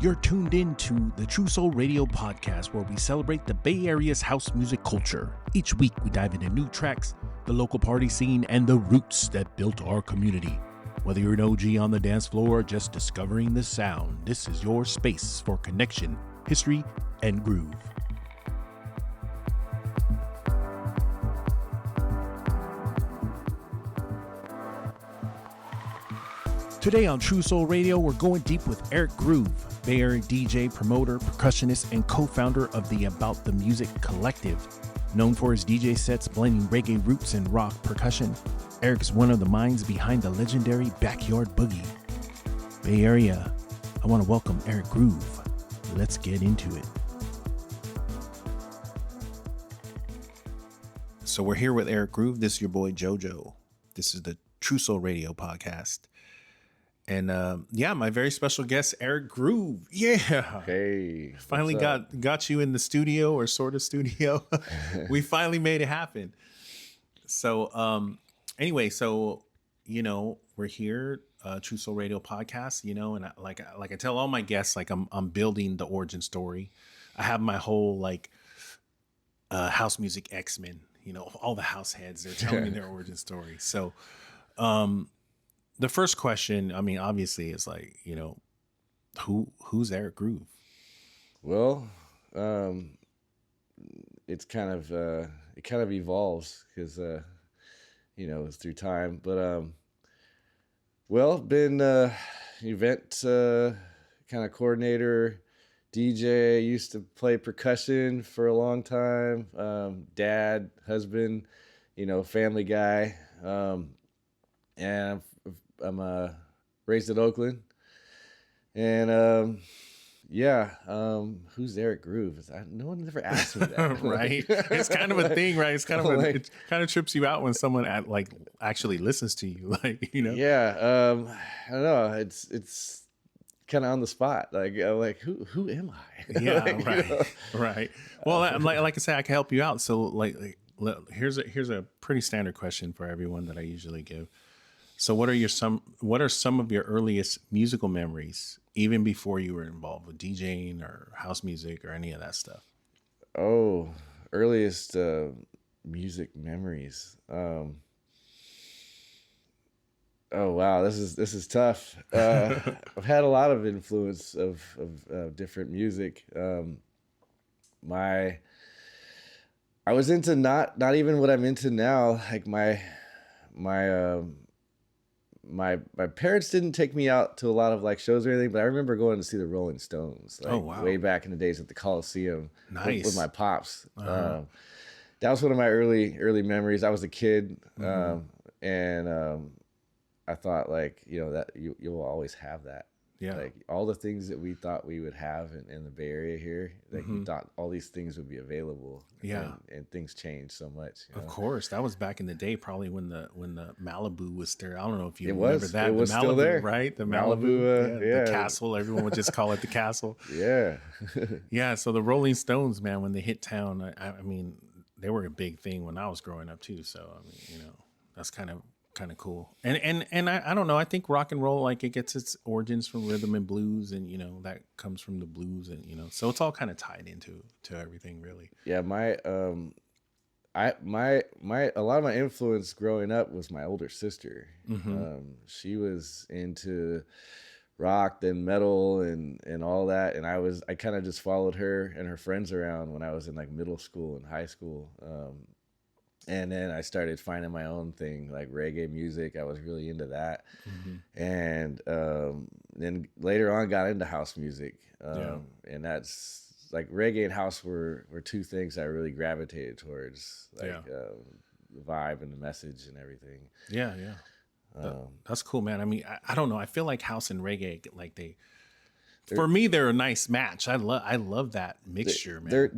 You're tuned in to the TruSouL Radio podcast, where we celebrate the Bay Area's house music culture. Each week, we dive into new tracks, the local party scene, and the roots that built our community. Whether you're an OG on the dance floor or just discovering the sound, this is your space for connection, history, and groove. Today on TruSouL Radio, we're going deep with Eric Groove, Bay Area DJ, promoter, percussionist, and co-founder of the About the Music Collective. Known for his DJ sets blending reggae roots and rock percussion, Eric's one of the minds behind the legendary Back Yard Boogie. Bay Area, I want to welcome Eric Groove. Let's get into it. So we're here with Eric Groove. This is your boy JoJo. This is the TruSouL Radio podcast. And my very special guest, Eric Groove. Yeah. Hey. Finally got you in the studio, or sort of studio. We finally made it happen. So anyway, we're here, TruSouL Radio podcast, and I tell all my guests, I'm building the origin story. I have my whole house music X-Men, all the house heads, they're telling me their origin story. So the first question, obviously, is who's Eric Groove? Well, it's kind of evolves because it's through time. But been event kind of coordinator, DJ. Used to play percussion for a long time. Dad, husband, family guy, and I'm raised in Oakland, and who's Eric Groove? No one ever asked me that. Right? It's kind of a thing, right? It's kind of it kind of trips you out when someone actually listens to you, Yeah, I don't know. It's kind of on the spot. Who am I? Yeah, right. Well, like I said, I can help you out. So here's a pretty standard question for everyone that I usually give. So what are some of your earliest musical memories, even before you were involved with DJing or house music or any of that stuff? Oh, earliest music memories. Oh wow, this is tough. I've had a lot of influence of different music. I was into not even what I'm into now. My parents didn't take me out to a lot of shows or anything, but I remember going to see the Rolling Stones way back in the days at the Coliseum. Nice. with my pops. Uh-huh. That was one of my early memories. I was a kid, and I thought that you will always have that. Yeah. All the things that we thought we would have in the Bay Area here, you thought all these things would be available. Yeah. And things changed so much. Of course. That was back in the day, probably when the Malibu was there. I don't know if you remember that. It was the Malibu, still there. Right? The Malibu, the castle. Everyone would just call it the castle. Yeah. Yeah. So the Rolling Stones, man, when they hit town, I mean, they were a big thing when I was growing up too. So, that's kind of cool. And I don't know, I think rock and roll, it gets its origins from rhythm and blues, and that comes from the blues, and so it's all kind of tied into everything, really. Yeah, my a lot of my influence growing up was my older sister. She was into rock, then metal, and all that, and I kind of just followed her and her friends around when I was in middle school and high school. And then I started finding my own thing, reggae music. I was really into that. And then later on got into house music. And that's reggae and house were two things I really gravitated towards, the vibe and the message and everything. Yeah. That's cool, man. I don't know. I feel like house and reggae, for me, they're a nice match. I love that mixture, man.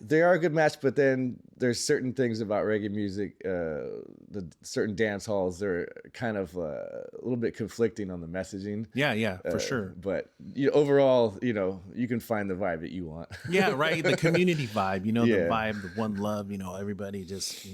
They are a good match, but then there's certain things about reggae music, the certain dance halls, they're kind of a little bit conflicting on the messaging. Yeah, for sure. But overall, you can find the vibe that you want. Yeah, right. The community vibe, the vibe, the one love, everybody just,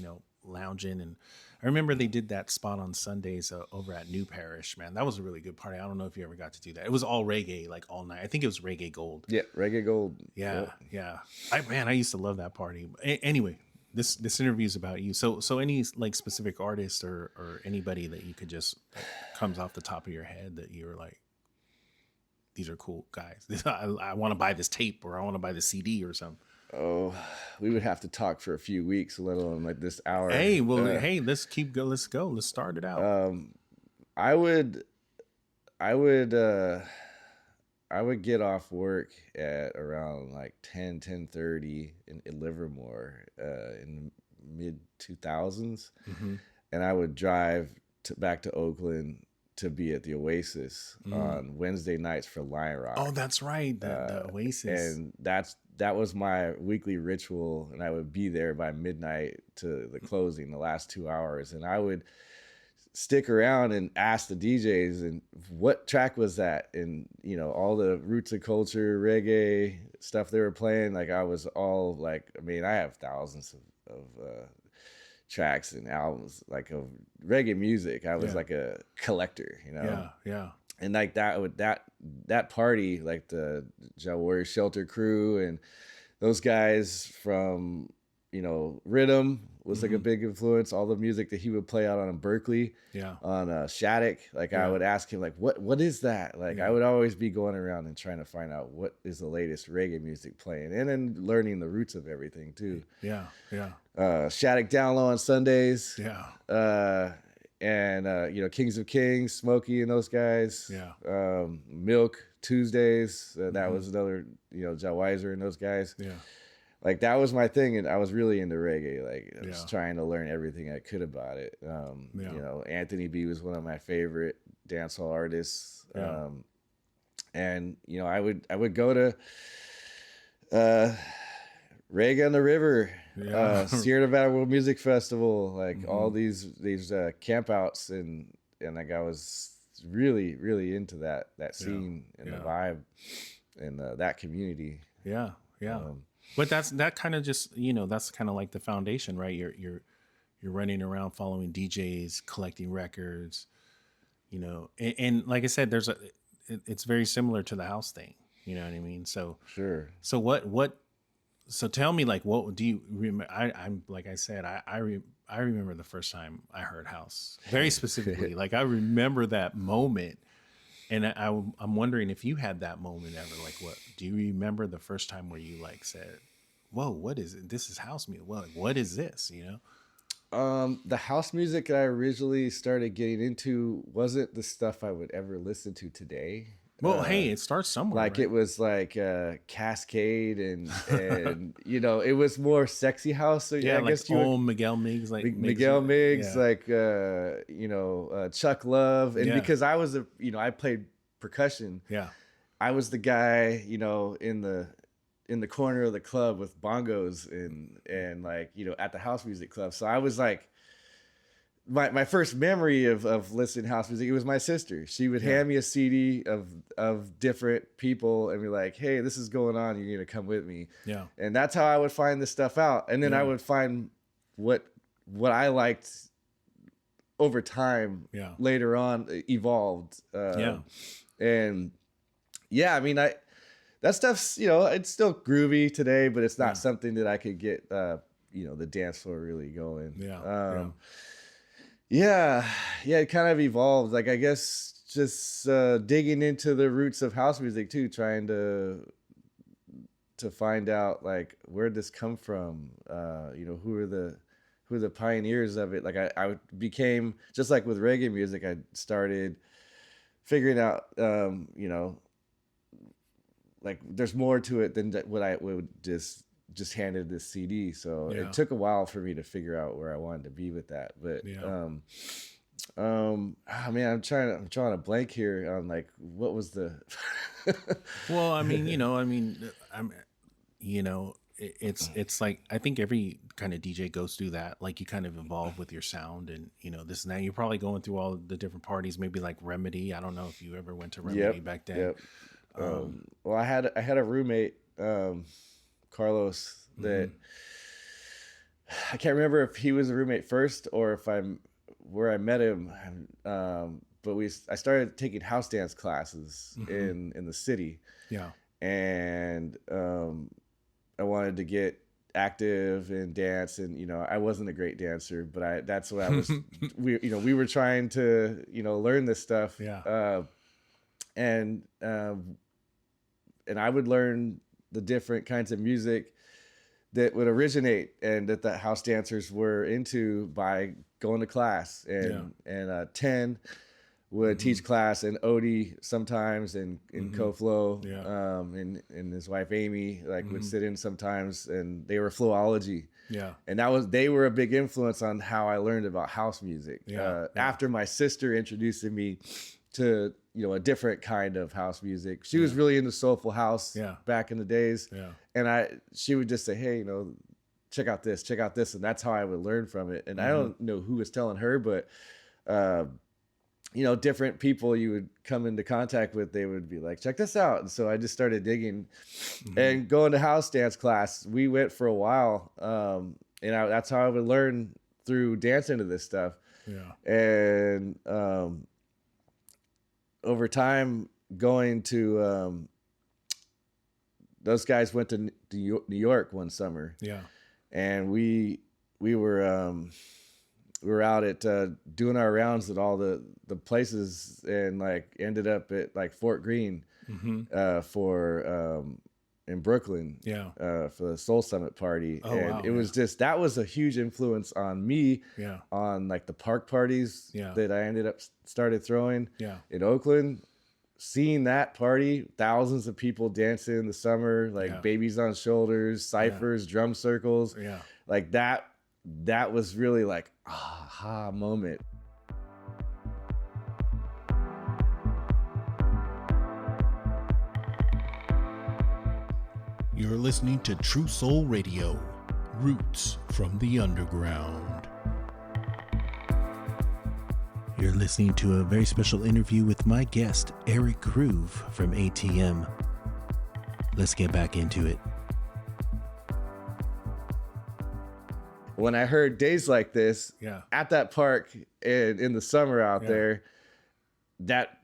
lounging. And I remember they did that spot on Sundays over at New Parish, man. That was a really good party. I don't know if you ever got to do that. It was all reggae, like all night. I think it was Reggae Gold. Yeah, Reggae Gold. Yeah, Yep. yeah. I used to love that party. Anyway, this interview is about you. So any like specific artist or anybody that you could just comes off the top of your head that you're like, these are cool guys. I want to buy this tape or I want to buy the CD or something. Oh, we would have to talk for a few weeks, let alone like this hour. Hey, well, hey, let's go. Let's go. Let's start it out. I would get off work at around like 10:30 in Livermore in the mid 2000s, and I would drive back to Oakland to be at the Oasis on Wednesday nights for Lion Rock. Oh, that's right, the Oasis, and that was my weekly ritual, and I would be there by midnight to the closing, the last 2 hours, and I would stick around and ask the DJs and what track was that, and you know, all the roots of culture reggae stuff they were playing. Like I was all like, I mean, I have thousands of tracks and albums like of reggae music. I was like a collector, you know. Yeah. And like that party, like the Jah Warrior Shelter crew and those guys from, you know, Rhythm was like a big influence. All the music that he would play out on Berkeley, on Shattuck. Like I would ask him, like, what is that? Like I would always be going around and trying to find out what is the latest reggae music playing, and then learning the roots of everything too. Yeah. Shattuck Down Low on Sundays. Yeah. And you know, Kings of Kings, Smokey and those guys. Yeah. Milk Tuesdays. That was another, you know, Jah Weiser and those guys. Yeah. Like that was my thing, and I was really into reggae. Like I was trying to learn everything I could about it. You know, Anthony B was one of my favorite dancehall artists. And you know, I would go to Reggae on the River, Sierra Nevada World Music Festival, like all these campouts, and like I was really into that scene and the vibe and that community. Yeah. But that kind of just, you know, that's kind of like the foundation, right? You're running around following DJs, collecting records, you know, and like I said, it's very similar to the house thing. You know what I mean? So sure. So so tell me, like, what do you remember? I'm like I said, I remember the first time I heard house very specifically. Like I remember that moment. And I'm wondering if you had that moment ever. Like, what do you remember the first time where you like said, "Whoa, what is it? This is house music. Well, like, what is this?" You know, the house music that I originally started getting into wasn't the stuff I would ever listen to today. Well, hey, it starts somewhere. Like right? It was like Cascade and you know, it was more sexy house. So yeah, I like guess you Miguel Miggs, like Miguel Miggs, like you know, Chuck Love, and because I was I played percussion. Yeah, I was the guy, you know, in the corner of the club with bongos and like, you know, at the house music club. So I was like, my first memory of listening to house music, it was my sister. She would hand me a CD of different people and be like, "Hey, this is going on. You're gonna come with me." Yeah, and that's how I would find this stuff out. And then I would find what I liked over time. Later on, evolved. And I mean, that stuff's, you know, it's still groovy today, but it's not something that I could get, you know, the dance floor really going. It kind of evolved. Like, I guess just digging into the roots of house music too, trying to find out like where'd this come from? You know, who are the pioneers of it? Like I became, just like with reggae music, I started figuring out, you know, like there's more to it than what I would just handed this CD. So it took a while for me to figure out where I wanted to be with that. But man, I'm drawing a blank here on like what was the well, I mean, it's like I think every kind of DJ goes through that. Like you kind of evolve with your sound and, you know, this and that. You're probably going through all the different parties, maybe like Remedy. I don't know if you ever went to Remedy back then. Well, I had a roommate, Carlos, that I can't remember if he was a roommate first or if where I met him. But I started taking house dance classes in the city. Yeah. And I wanted to get active and dance, and I wasn't a great dancer, but that's what I was. we were trying to learn this stuff. Yeah. And I would learn the different kinds of music that would originate and that the house dancers were into by going to class. And 10 would teach class, and Odie sometimes, and CoFlow, and his wife Amy would sit in sometimes, and they were Flowology. Yeah. And they were a big influence on how I learned about house music. After my sister introduced me to a different kind of house music. She was really into soulful house back in the days. Yeah. And she would just say, hey, check out this, and that's how I would learn from it. And I don't know who was telling her, but different people you would come into contact with, they would be like, check this out. And so I just started digging and going to house dance class. We went for a while. That's how I would learn, through dancing to this stuff. Yeah. And over time, going to those guys went to New York one summer. Yeah. And we were out at doing our rounds at all the places, and ended up at Fort Greene for in Brooklyn for the Soul Summit party. Oh, and it was that was a huge influence on me on the park parties that I ended up started throwing in Oakland. Seeing that party, thousands of people dancing in the summer, babies on shoulders, ciphers, drum circles, that was really aha moment. You're listening to TruSouL Radio, roots from the underground. You're listening to a very special interview with my guest, Eric Groove from ATM. Let's get back into it. When I heard Days Like This at that park in the summer out there, that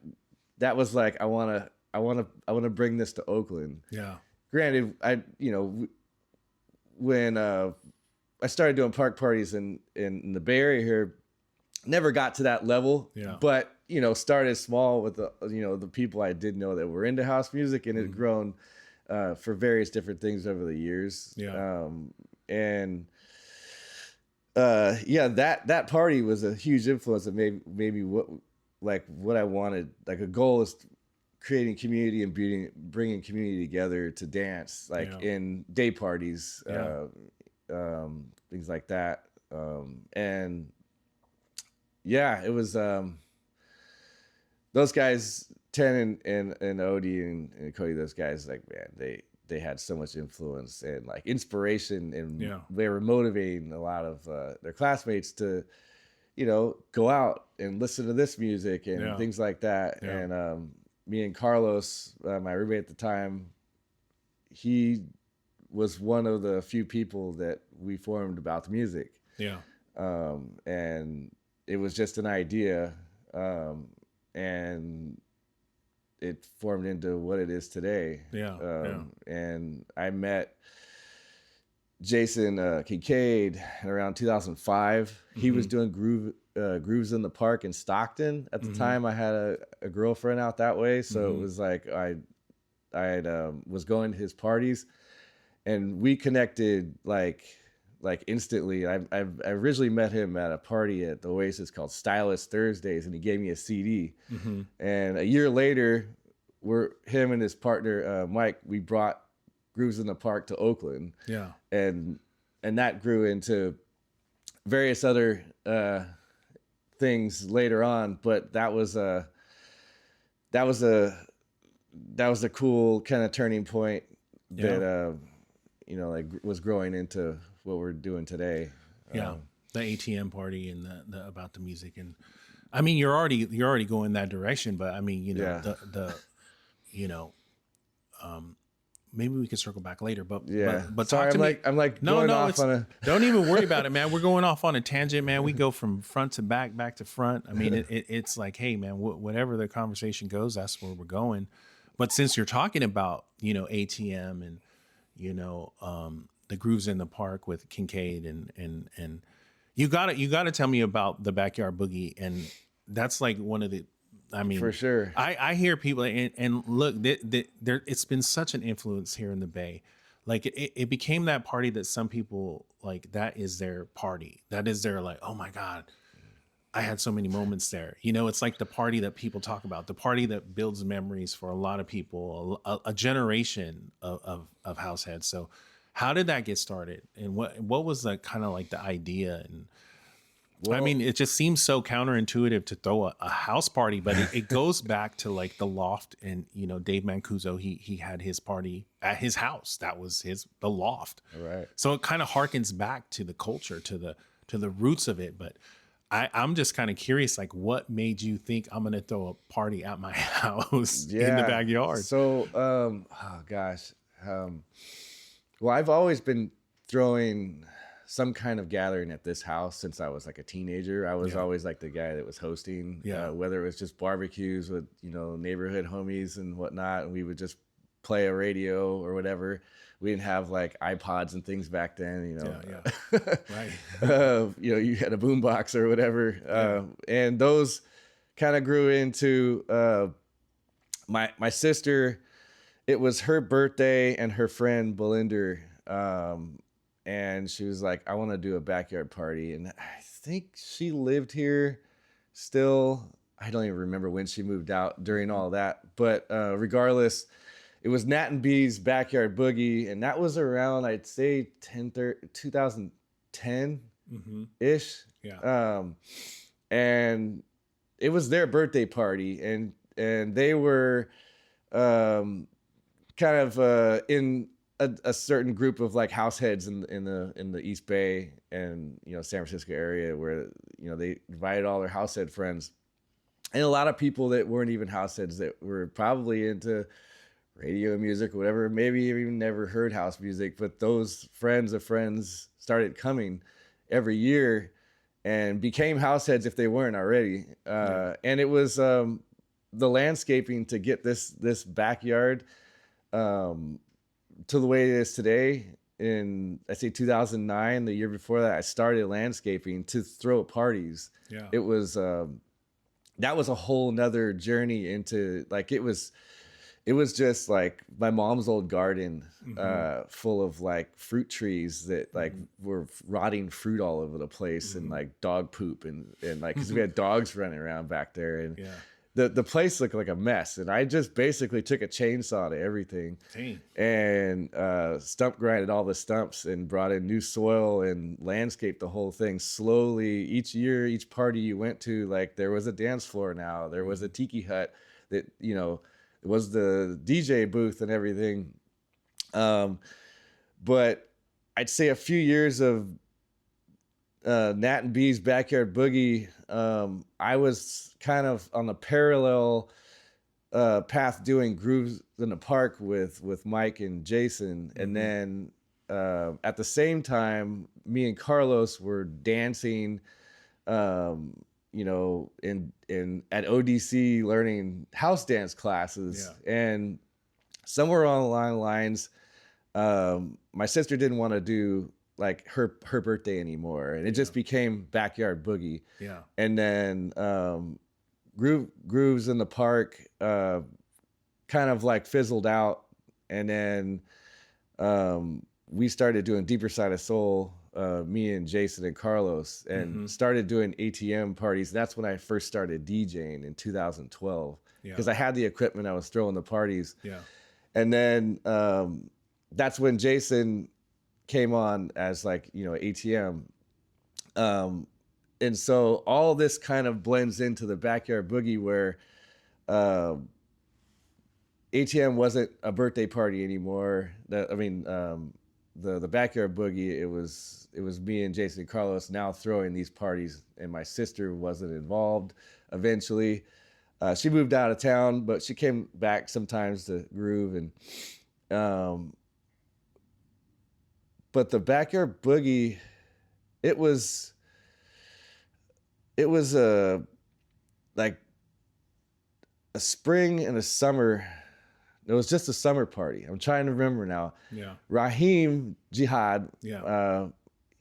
was I want to bring this to Oakland. Yeah. Granted, when I started doing park parties in the Bay Area here, never got to that level. Yeah. But started small with the people I did know that were into house music, and it grown for various different things over the years. Yeah. That party was a huge influence, and maybe what I wanted. A goal is creating community and bringing community together to dance, in day parties, things like that. It was those guys, 10 and Odie and Cody. Those guys, they had so much influence and inspiration, and they were motivating a lot of their classmates to, go out and listen to this music and things like that. Yeah. And me and Carlos, my roommate at the time, he was one of the few people that we formed about the music. Yeah. And it was just an idea, and it formed into what it is today. Yeah. And I met Jason Kincaid around 2005. He was doing Grooves in the Park in Stockton. At the time, I had a girlfriend out that way, so it was I was going to his parties, and we connected instantly. I originally met him at a party at the Oasis called Stylist Thursdays, and he gave me a CD. And a year later, him and his partner Mike, we brought Grooves in the Park to Oakland. Yeah, and that grew into various other things later on. But that was a cool kind of turning point that was growing into what we're doing today. The ATM party and the about the music, and I mean you're already going that direction, but I mean maybe we can circle back later. But but Sorry, talk to me. I'm like No, going no, off on a. don't even worry about it, man. We're going off on a tangent, man. We go from front to back to front. I mean, it's like, hey, man, whatever the conversation goes, that's where we're going. But since you're talking about, ATM and, the Grooves in the Park with Kincaid and you gotta tell me about the Backyard Boogie. And that's like one of the, I mean, For sure. I hear people and look, there it's been such an influence here in the Bay. Like it became that party that some people like, that is their party. That is their like, oh my God, I had so many moments there. It's like the party that people talk about, the party that builds memories for a lot of people, a generation of house heads. So how did that get started? And what was the kind of like the idea? And I mean, it just seems so counterintuitive to throw a house party, but it goes back to like the loft. And, Dave Mancuso, he had his party at his house. That was the loft. All right. So it kind of harkens back to the culture, to the roots of it. But I'm just kind of curious, like, what made you think I'm going to throw a party at my house in the backyard? So, well, I've always been throwing some kind of gathering at this house since I was like a teenager. I was always like the guy that was hosting, whether it was just barbecues with, neighborhood homies and whatnot. And we would just play a radio or whatever. We didn't have like iPods and things back then, Right. You had a boombox or whatever. And those kind of grew into my sister. It was her birthday and her friend Belinda. And she was like, I want to do a backyard party. And I think she lived here still. I don't even remember when she moved out during all that. But regardless, it was Nat and B's Backyard Boogie. And that was around, I'd say, 2010-ish. Yeah. And it was their birthday party. And they were kind of in a certain group of like house heads in the East Bay and San Francisco area where they invited all their house head friends and a lot of people that weren't even house heads that were probably into radio music or whatever, maybe even never heard house music, but those friends of friends started coming every year and became house heads if they weren't already. And it was the landscaping to get this backyard to the way it is today. In, I say 2009, the year before that, I started landscaping to throw parties. Yeah. It was, that was a whole nother journey into like, it was just like my mom's old garden, full of like fruit trees that like were rotting fruit all over the place and like dog poop and like, cause we had dogs running around back there and the place looked like a mess, and I just basically took a chainsaw to everything. Dang. And stump grinded all the stumps and brought in new soil and landscaped the whole thing slowly. Each year, each party you went to, like there was a dance floor now, there was a tiki hut that, it was the DJ booth and everything. But I'd say a few years of Nat and B's Backyard Boogie, I was kind of on a parallel path doing Grooves in the Park with Mike and Jason. And then at the same time, me and Carlos were dancing, in at ODC learning house dance classes. Yeah. And somewhere along the lines, my sister didn't want to do like her birthday anymore, and it just became Backyard Boogie. Yeah. And then Grooves in the Park kind of like fizzled out, and then we started doing Deeper Side of Soul, me and Jason and Carlos, and started doing ATM parties. That's when I first started DJing in 2012, because I had the equipment, I was throwing the parties. Yeah. And then that's when Jason came on as like, ATM. And so all this kind of blends into the Backyard Boogie where ATM wasn't a birthday party anymore. The Backyard Boogie, it was me and Jason and Carlos now throwing these parties, and my sister wasn't involved eventually. She moved out of town, but she came back sometimes to groove, and But the Backyard Boogie, it was like a spring and a summer. It was just a summer party. I'm trying to remember now. Yeah. Raheem Jihad, Yeah.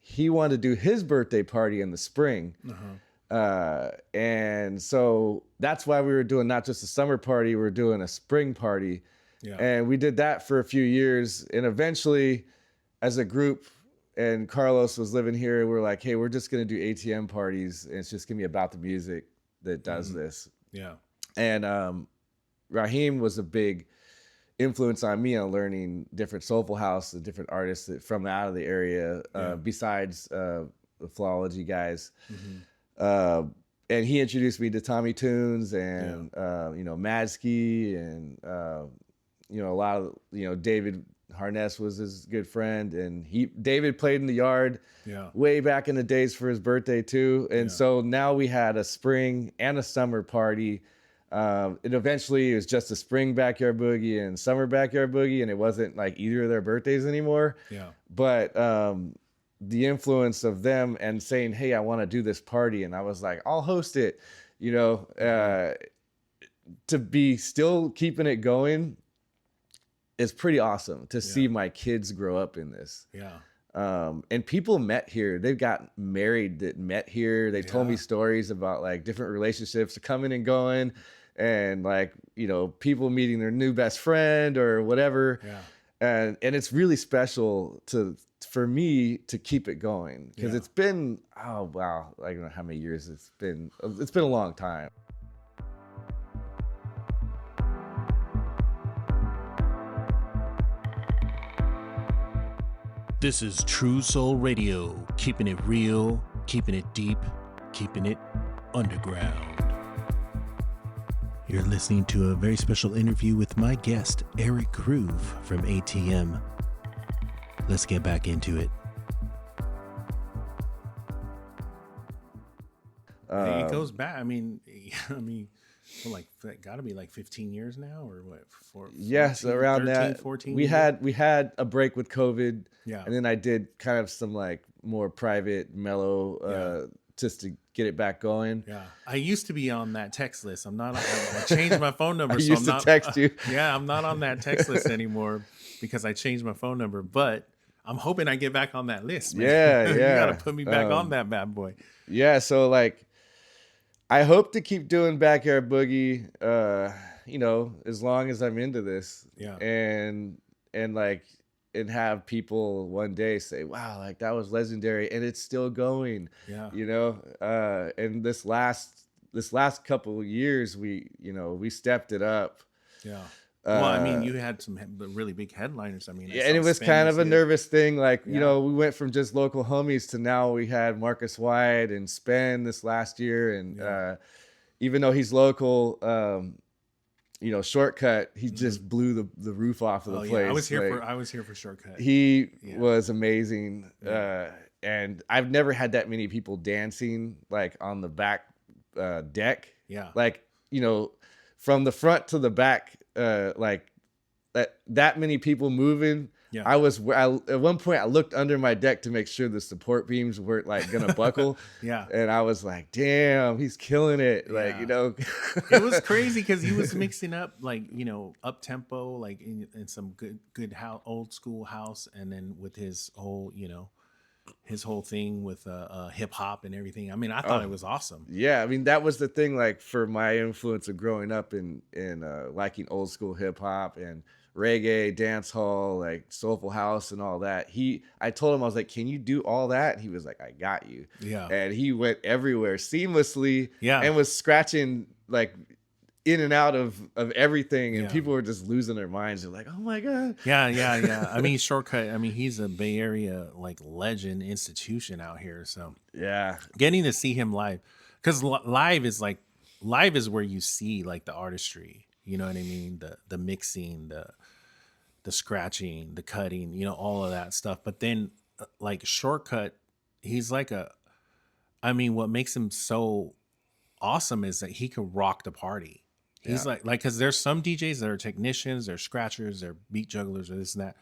he wanted to do his birthday party in the spring. And so that's why we were doing not just a summer party, we were doing a spring party. Yeah. And we did that for a few years. And eventually, as a group, and Carlos was living here, we were like, hey, we're just going to do ATM parties. And it's just going to be about the music that does this. Yeah. And Raheem was a big influence on me on learning different soulful house and different artists from out of the area, besides the Philology guys. And he introduced me to Tommy Tunes and, Madsky and, a lot of, David Harness was his good friend. And David played in the yard way back in the days for his birthday too. And so now we had a spring and a summer party. It eventually was just a spring Backyard Boogie and summer Backyard Boogie. And it wasn't like either of their birthdays anymore. Yeah. But, the influence of them and saying, hey, I want to do this party. And I was like, I'll host it, to be still keeping it going is pretty awesome to see my kids grow up in this. Yeah. And people met here. They've got married that met here. They told me stories about like different relationships coming and going and like, people meeting their new best friend or whatever. Yeah. And it's really special for me to keep it going because it's been, I don't know how many years it's been a long time. This is TruSouL Radio, keeping it real, keeping it deep, keeping it underground. You're listening to a very special interview with my guest, Eric Groove from ATM. Let's get back into it. It goes back. I mean, got to be like 15 years now, or what? Yes, around 13, that. 14 we had a break with COVID, and then I did kind of some like more private, mellow, just to get it back going. Yeah, I used to be on that text list. I'm not. I changed my phone number. I used to text you. I'm not on that text list anymore because I changed my phone number, but I'm hoping I get back on that list, man. Yeah, You got to put me back on that bad boy. Yeah, so like, I hope to keep doing Backyard Boogie, as long as I'm into this. Yeah. And have people one day say, wow, like that was legendary and it's still going. Yeah. And this last couple of years, we stepped it up. Yeah. Well, I mean, you had some really big headliners. I mean, and it was kind of a nervous thing. Like, we went from just local homies to now we had Marcus White and Spen this last year. And even though he's local, Shortcut, he just blew the roof off of the place. Yeah. I was here for Shortcut. He was amazing. Yeah. And I've never had that many people dancing like on the back deck. Yeah. Like, from the front to the back, like that many people moving. Yeah. At one point I looked under my deck to make sure the support beams weren't like gonna buckle. Yeah. And I was like, damn, he's killing it. Like, it was crazy because he was mixing up like, up tempo, like in some good old school house, and then with his whole, his whole thing with hip hop and everything. I mean, I thought it was awesome. Yeah, I mean, that was the thing. Like for my influence of growing up in liking old school hip hop and reggae, dance hall, like soulful house and all that. I told him, I was like, can you do all that? And he was like, I got you. Yeah. And he went everywhere seamlessly. Yeah. And was scratching like in and out of everything, and people were just losing their minds. They're like, oh my God. Yeah. I mean, Shortcut, I mean, he's a Bay Area like legend institution out here. So yeah, getting to see him live, because live is where you see like the artistry, you know what I mean? The mixing, the scratching, the cutting, all of that stuff. But then like Shortcut, he's like what makes him so awesome is that he can rock the party. He's like, because there's some DJs that are technicians, they're scratchers, they're beat jugglers, or this and that.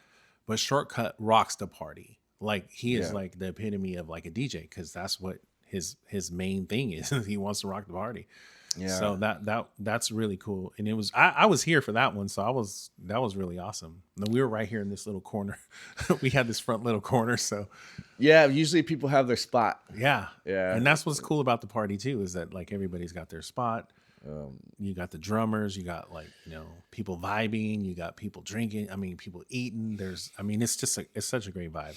But Shortcut rocks the party. Like he is like the epitome of like a DJ, because that's what his main thing is. He wants to rock the party. Yeah. So that's really cool. And it was I was here for that one, so that was really awesome. And we were right here in this little corner. We had this front little corner, so yeah, usually people have their spot. Yeah. And that's what's cool about the party too, is that like everybody's got their spot. You got the drummers, you got like, people vibing, you got people drinking, people eating. It's just it's such a great vibe.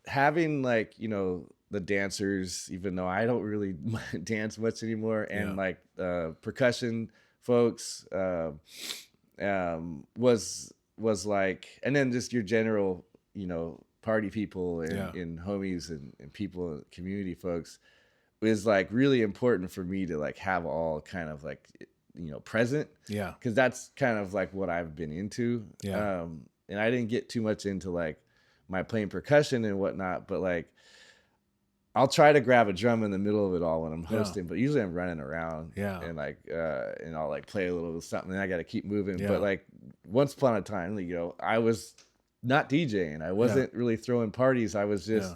Having like, the dancers, even though I don't really dance much anymore, and like percussion folks was like, and then just your general, party people and homies and people, community folks, is like really important for me to like have all kind of like, present. Yeah. Cause that's kind of like what I've been into. Yeah. And I didn't get too much into like my playing percussion and whatnot, but like, I'll try to grab a drum in the middle of it all when I'm hosting, but usually I'm running around and like, and I'll like play a little something and I got to keep moving. But like once upon a time, I was not DJing. I wasn't really throwing parties. I was just,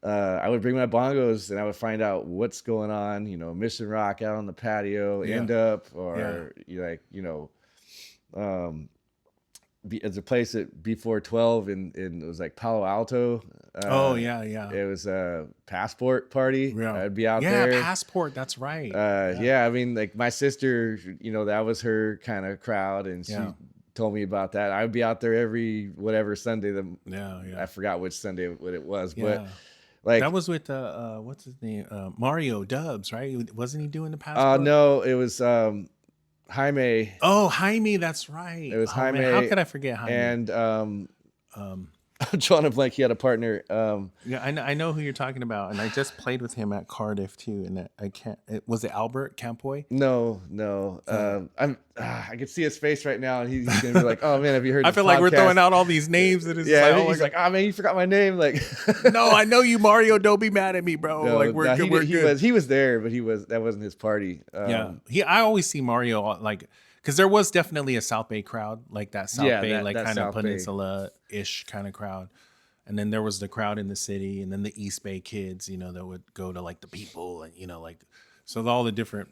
I would bring my bongos and I would find out what's going on, Mission Rock out on the patio, End Up, or it's a place at B412 and it was like Palo Alto. It was a Passport party. I'd be out there. Yeah, Passport, that's right. Like my sister, that was her kind of crowd, and she told me about that. I would be out there every whatever Sunday. I forgot which Sunday what it was, but like that was with what's his name? Mario Dubs, right? Wasn't he doing the Passport? No, it was Jaime. Oh, Jaime, that's right. It was Jaime. Man, how could I forget Jaime? And I'm drawing a blank. He had a partner. I know who you're talking about, and I just played with him at Cardiff too. And I can't. Was it Albert Campoy? No. I can see his face right now, and he's gonna be like, "Oh man, have you heard?" I feel like we're throwing out all these names. That is he's like, "Oh man, you forgot my name." Like, no, I know you, Mario. Don't be mad at me, bro. No, like we're good. He was there, but that wasn't his party. I always see Mario like. Because there was definitely a South Bay crowd, like that South Bay, that kind of peninsula-ish kind of crowd. And then there was the crowd in the city, and then the East Bay kids, that would go to like the People, and, so all the different,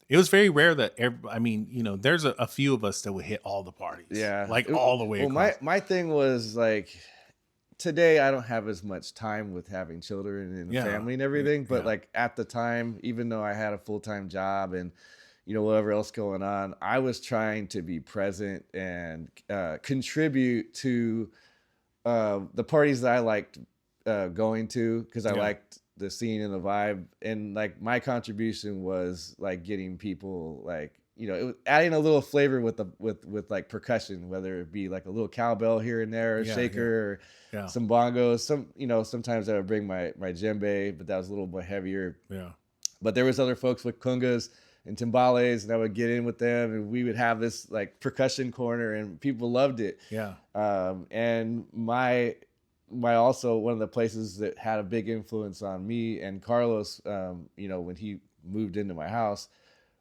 it was very rare that, there's a few of us that would hit all the parties. Yeah. Like all the way across. My thing was like, today I don't have as much time with having children and family and everything, but like at the time, even though I had a full-time job and, whatever else going on, I was trying to be present and contribute to the parties that I liked going to, because I liked the scene and the vibe. And like my contribution was like getting people like, it was adding a little flavor with like percussion, whether it be like a little cowbell here and there, a shaker, or some bongos. Sometimes I would bring my djembe, but that was a little more heavier. Yeah. But there was other folks with congas and timbales, and I would get in with them, and we would have this like percussion corner, and people loved it. Yeah. And my also one of the places that had a big influence on me and Carlos, when he moved into my house,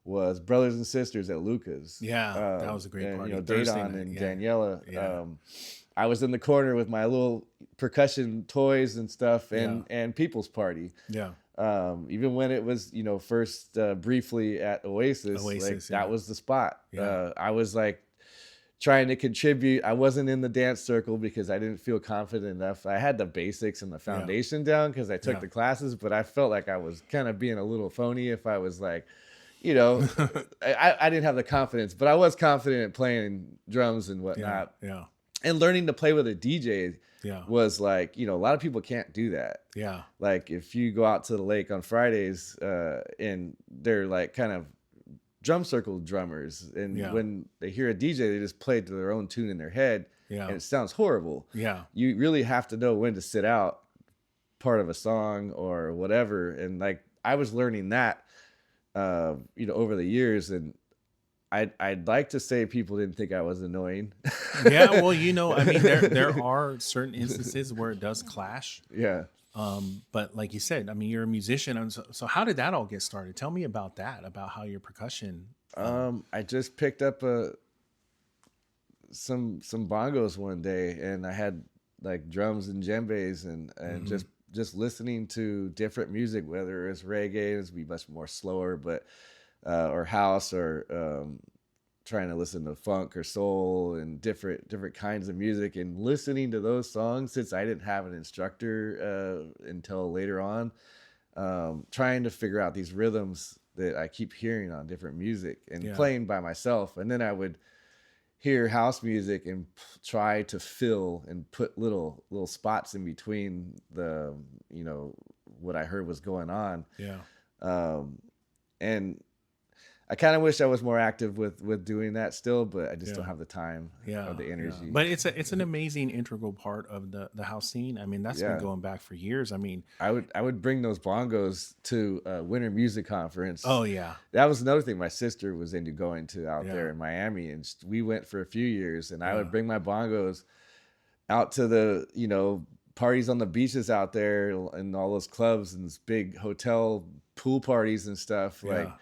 was Brothers and Sisters at Luca's. Yeah, that was a great party. Daedon and Daniela. Yeah. I was in the corner with my little percussion toys and stuff, and People's Party. Yeah. Even when it was, first briefly at Oasis, that was the spot. Yeah. I was like trying to contribute. I wasn't in the dance circle because I didn't feel confident enough. I had the basics and the foundation down because I took the classes, but I felt like I was kind of being a little phony if I was like, I didn't have the confidence, but I was confident in playing drums and whatnot. Yeah. And learning to play with a DJ was like, a lot of people can't do that. Yeah. Like if you go out to the lake on Fridays and they're like kind of drum circle drummers, and when they hear a DJ, they just play to their own tune in their head, and it sounds horrible. Yeah. You really have to know when to sit out part of a song or whatever. And like I was learning that, over the years, and I'd like to say people didn't think I was annoying. Yeah, well, there are certain instances where it does clash. Yeah. But like you said, I mean, you're a musician. And so how did that all get started? Tell me about that, about how your percussion. I just picked up some bongos one day, and I had like drums and djembes, and just listening to different music, whether it's reggae, it's be much more slower, but or house, or trying to listen to funk or soul and different kinds of music, and listening to those songs, since I didn't have an instructor until later on, trying to figure out these rhythms that I keep hearing on different music, and playing by myself. And then I would hear house music and try to fill and put little spots in between the, what I heard was going on. And I kind of wish I was more active with doing that still, but I just don't have the time or the energy. But it's an amazing integral part of the house scene. I mean, that's been going back for years. I mean, I would bring those bongos to Winter Music Conference. Oh yeah, that was another thing my sister was into going to out there in Miami, and we went for a few years. And I would bring my bongos out to the parties on the beaches out there, and all those clubs and this big hotel pool parties and stuff. Like,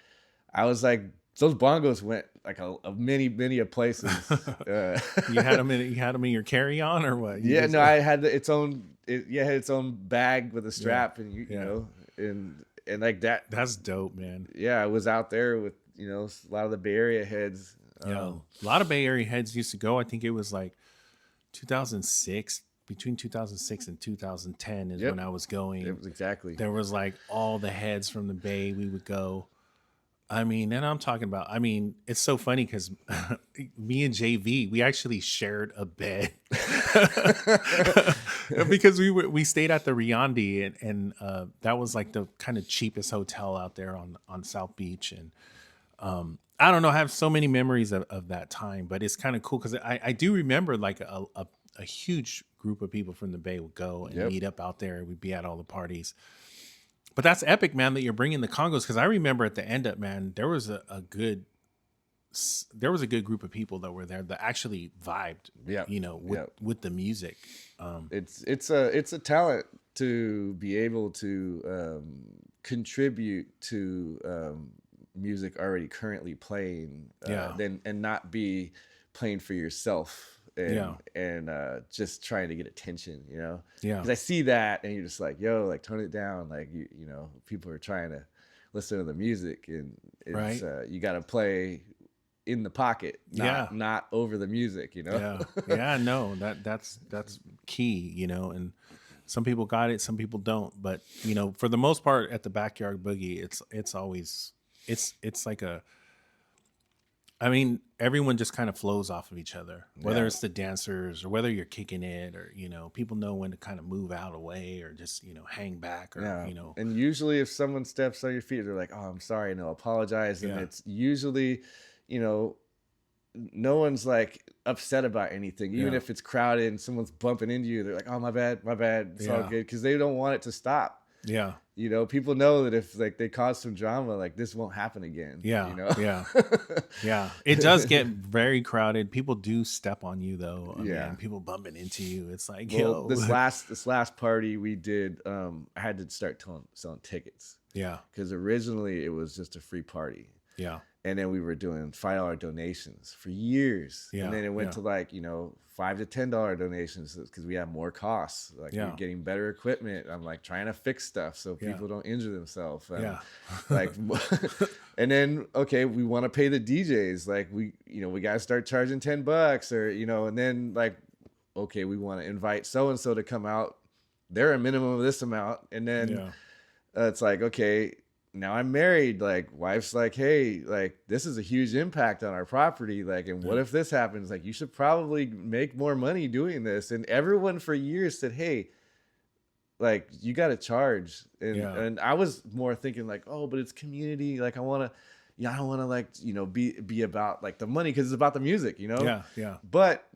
I was like, those bongos went like a many places. You had them in your carry-on or what? I had it had its own bag with a strap, and you know, and like that. That's dope, man. Yeah, I was out there with a lot of the Bay Area heads. A lot of Bay Area heads used to go. I think it was like 2006. Between 2006 and 2010 is when I was going. It was exactly. There was like all the heads from the Bay. We would go. I mean, and I'm talking about, it's so funny because me and JV, we actually shared a bed because we stayed at the Riandi, and that was like the kind of cheapest hotel out there on South Beach. And I don't know, I have so many memories of that time, but it's kind of cool because I do remember like a huge group of people from the Bay would go and meet up out there. We'd be at all the parties. But that's epic, man, that you're bringing the congos, because I remember at the end up, man, there was a good group of people that were there that actually vibed, with the music. It's a talent to be able to contribute to music already currently playing, and not be playing for yourself. And just trying to get attention, because I see that, and you're just like, yo, like, tone it down, like, people are trying to listen to the music, and it's you got to play in the pocket, not over the music, No, that's key, and some people got it, some people don't, but for the most part at the Back Yard Boogie, it's always like everyone just kind of flows off of each other, whether it's the dancers or whether you're kicking it, or, people know when to kind of move out of the way or just, hang back, or, And usually if someone steps on your feet, they're like, oh, I'm sorry, and they'll apologize. And it's usually, no one's like upset about anything. Even if it's crowded and someone's bumping into you, they're like, oh, my bad. It's all good. Because they don't want it to stop. Yeah. People know that if like they cause some drama, like this won't happen again. Yeah. It does get very crowded. People do step on you though. Man, people bumping into you. It's like, this last party we did, I had to start selling tickets. Yeah. Because originally it was just a free party. Yeah. And then we were doing $5 donations for years. Yeah. And then it went to like, $5 to $10 donations because we have more costs. Like we're getting better equipment. I'm like trying to fix stuff so people don't injure themselves. Like, and then, okay, we want to pay the DJs. Like we got to start charging $10 or, and then like, okay, we want to invite so-and-so to come out. They're a minimum of this amount. And then it's like, okay, now I'm married, like wife's like, hey, like this is a huge impact on our property. Like, and what if this happens? Like, you should probably make more money doing this. And everyone for years said, hey, like you got to charge. And I was more thinking like, oh, but it's community. Like I don't want to like, be about like the money, because it's about the music, Yeah. But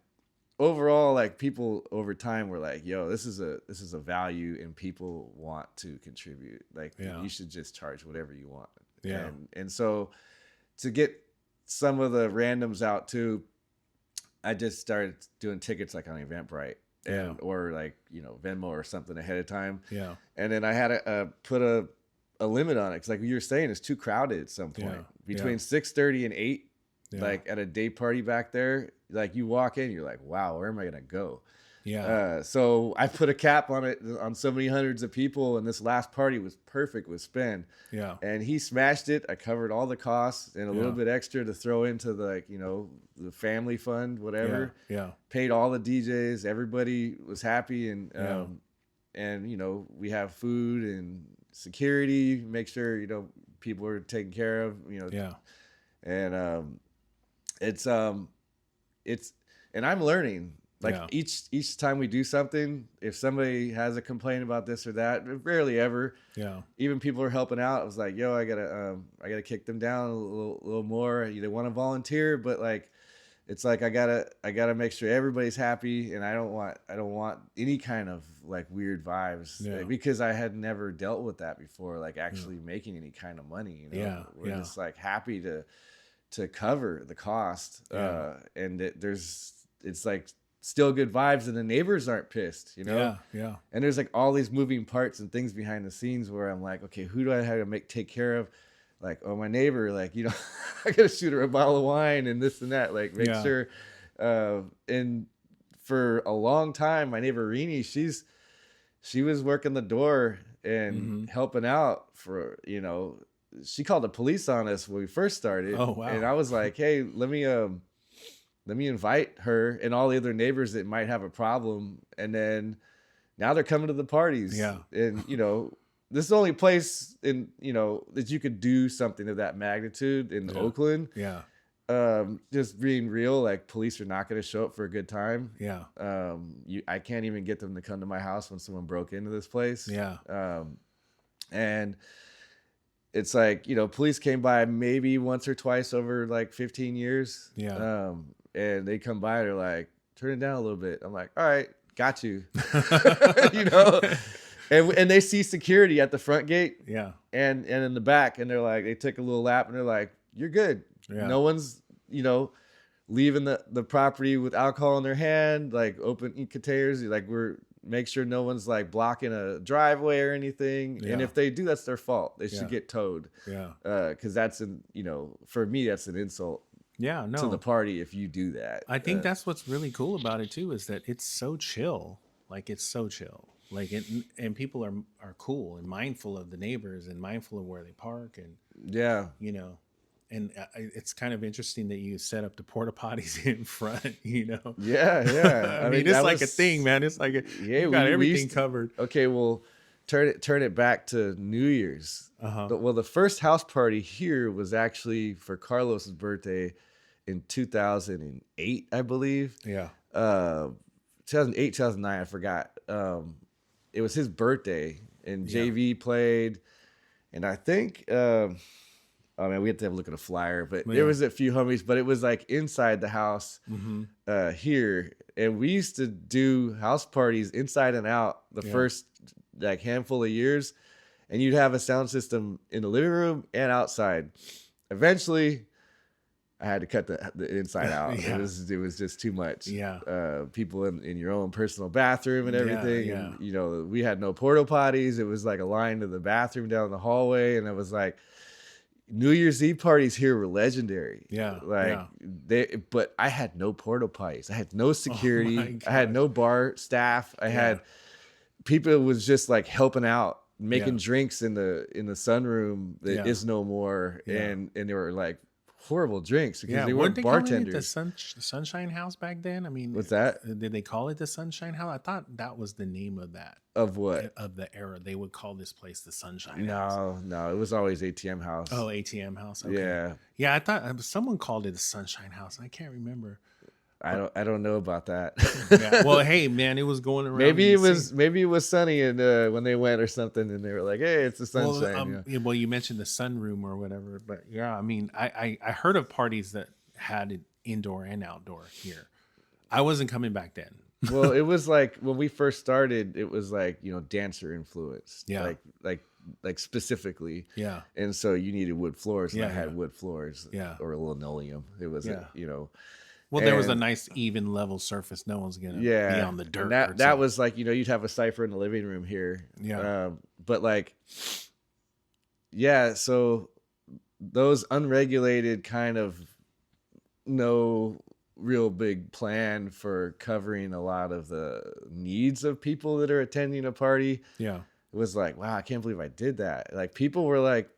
overall, like people over time were like, yo, this is a value, and people want to contribute. Like you should just charge whatever you want. Yeah. And so to get some of the randoms out too, I just started doing tickets like on Eventbrite. and or like, you know, Venmo or something ahead of time. Yeah. And then I had to put a limit on it, because like you were saying, it's too crowded at some point. Between 6:30 and 8, like at a day party back there, like you walk in, you're like, wow, where am I gonna go? So I put a cap on it, on so many hundreds of people, and this last party was perfect with Spin. And he smashed it. I covered all the costs and a little bit extra to throw into the, like, you know, the family fund, whatever. Paid all the DJs. Everybody was happy, and you know, we have food and security, make sure, you know, people are taken care of, you know. And it's and I'm learning. Like each time we do something, if somebody has a complaint about this or that, rarely ever. Even people are helping out. I was like, yo, I gotta kick them down a little more. They want to volunteer, but like, it's like I gotta make sure everybody's happy, and I don't want any kind of like weird vibes, like, because I had never dealt with that before, like actually making any kind of money. You know, we're just like happy to cover the cost, and it's like still good vibes, and the neighbors aren't pissed, you know. And there's like all these moving parts and things behind the scenes where I'm like, okay, who do I have to take care of? Like, oh, my neighbor, like, you know, I gotta shoot her a bottle of wine and this and that, like make sure. And for a long time, my neighbor Rini, she was working the door and helping out for, you know, she called the police on us when we first started. Oh, wow. And I was like, hey, let me invite her and all the other neighbors that might have a problem. And then now they're coming to the parties. And, you know, this is the only place in, you know, that you could do something of that magnitude in Oakland. Just being real, like police are not going to show up for a good time. I can't even get them to come to my house when someone broke into this place. And it's like, you know, police came by maybe once or twice over like 15 years. And they come by, they're like, turn it down a little bit. I'm like, all right, got you. You know? And they see security at the front gate. And in the back, and they're like, they took a little lap, and they're like, you're good. No one's, you know, leaving the property with alcohol in their hand, like open containers. Like, make sure no one's like blocking a driveway or anything. And if they do, that's their fault. They should get towed. Because that's you know, for me, that's an insult. To the party if you do that. I think that's what's really cool about it too, is that it's so chill. Like, it's so chill. Like, and people are cool and mindful of the neighbors and mindful of where they park, and you know, and it's kind of interesting that you set up the porta potties in front. You know, I mean, it's like a thing, man. It's like you got everything covered. Okay, well, turn it back to New Year's. Well, the first house party here was actually for Carlos's birthday in 2008, I believe. 2008, 2009, I forgot. It was his birthday, and JV played, and I think, oh man, we had to have a look at a flyer, but there was a few homies, but it was like inside the house here, and we used to do house parties inside and out the first like handful of years, and you'd have a sound system in the living room and outside. Eventually, I had to cut the inside out. It was just too much. People in your own personal bathroom and everything. And, you know, we had no porta potties. It was like a line to the bathroom down the hallway. And it was like, New Year's Eve parties here were legendary. But I had no porta potties. I had no security. I had no bar staff. I had people who was just like helping out, making drinks in the sunroom that is no more. And they were like horrible drinks because they weren't bartenders. The Sunshine House back then? I mean, what's that? Did they call it the Sunshine House? I thought that was the name of that. Of what? Of the era. They would call this place the Sunshine House. No, it was always ATM House. Oh, ATM House. Okay. Yeah. I thought someone called it the Sunshine House. I can't remember. I don't know about that. Well, hey man, it was going around. Maybe it was sunny and when they went or something, and they were like, "Hey, it's the sunshine." Well, you mentioned the sunroom or whatever, but I mean, I heard of parties that had it indoor and outdoor here. I wasn't coming back then. Well, it was like when we first started, it was like, you know, dancer influenced. Like specifically. And so you needed wood floors, and I had wood floors. Or linoleum. It was you know. Well, there was a nice even level surface. No one's gonna be on the dirt. And or that something. was like, you'd have a cypher in the living room here. Yeah. But like, yeah, so those unregulated kind of no real big plan for covering a lot of the needs of people that are attending a party. Yeah. It was like, wow, I can't believe I did that. Like people were like,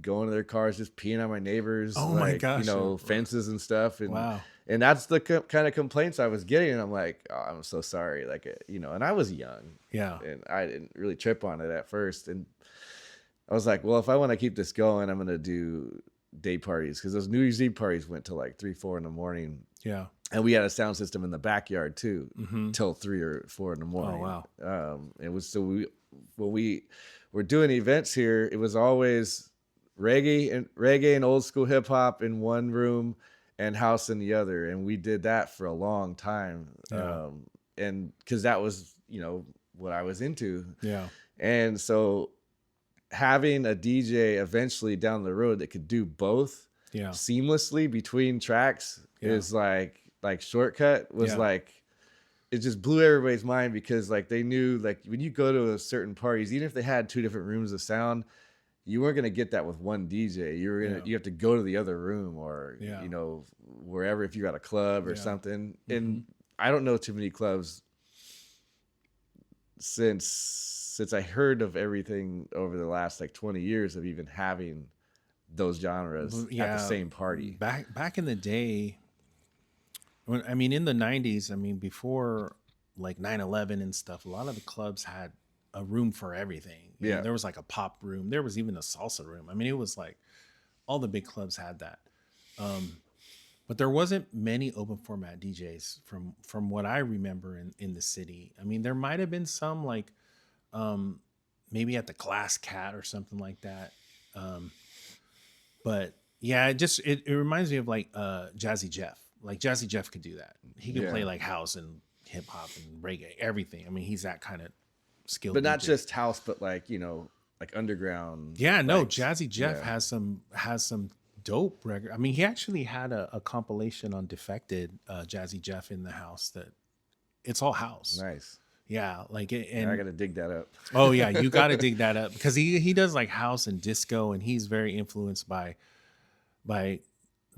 going to their cars, just peeing on my neighbors, Oh my gosh, fences and stuff. And, wow. And that's the kind of complaints I was getting. And I'm like, oh, I'm so sorry. Like, and I was young. Yeah. And I didn't really trip on it at first. And I was like, well, if I want to keep this going, I'm going to do day parties. Because those New Year's Eve parties went till like 3, 4 in the morning. Yeah. And we had a sound system in the backyard too, Mm-hmm. till 3 or 4 in the morning. Oh, wow. It was when we were doing events here, it was always reggae and old school hip hop in one room and house in the other. And we did that for a long time. Yeah. And because that was, what I was into. Yeah. And so having a DJ eventually down the road that could do both seamlessly between tracks is like Shortcut was like, it just blew everybody's mind because like they knew like when you go to a certain parties, even if they had 2 different rooms of sound, you weren't going to get that with one DJ. You have to go to the other room or, wherever, if you're at a club or something. Mm-hmm. And I don't know too many clubs since I heard of everything over the last like 20 years of even having those genres at the same party. Back in the day, in the 90s, before like 9/11 and stuff, a lot of the clubs had a room for everything. There was like a pop room. There was even a salsa room. It was like all the big clubs had that. But there wasn't many open format DJs from what I remember in the city. There might have been some like maybe at the Glass Cat or something like that. But yeah, it reminds me of like Jazzy Jeff. Like Jazzy Jeff could do that. He could play like house and hip hop and reggae, everything. He's that kind of skilled. But not DJ. just house, but like, like underground. Yeah, no, Jazzy Jeff has some dope record. He actually had a compilation on Defected, Jazzy Jeff in the house that it's all house. Nice. Yeah, like and I gotta dig that up. Oh yeah, you gotta dig that up because he does like house and disco, and he's very influenced by the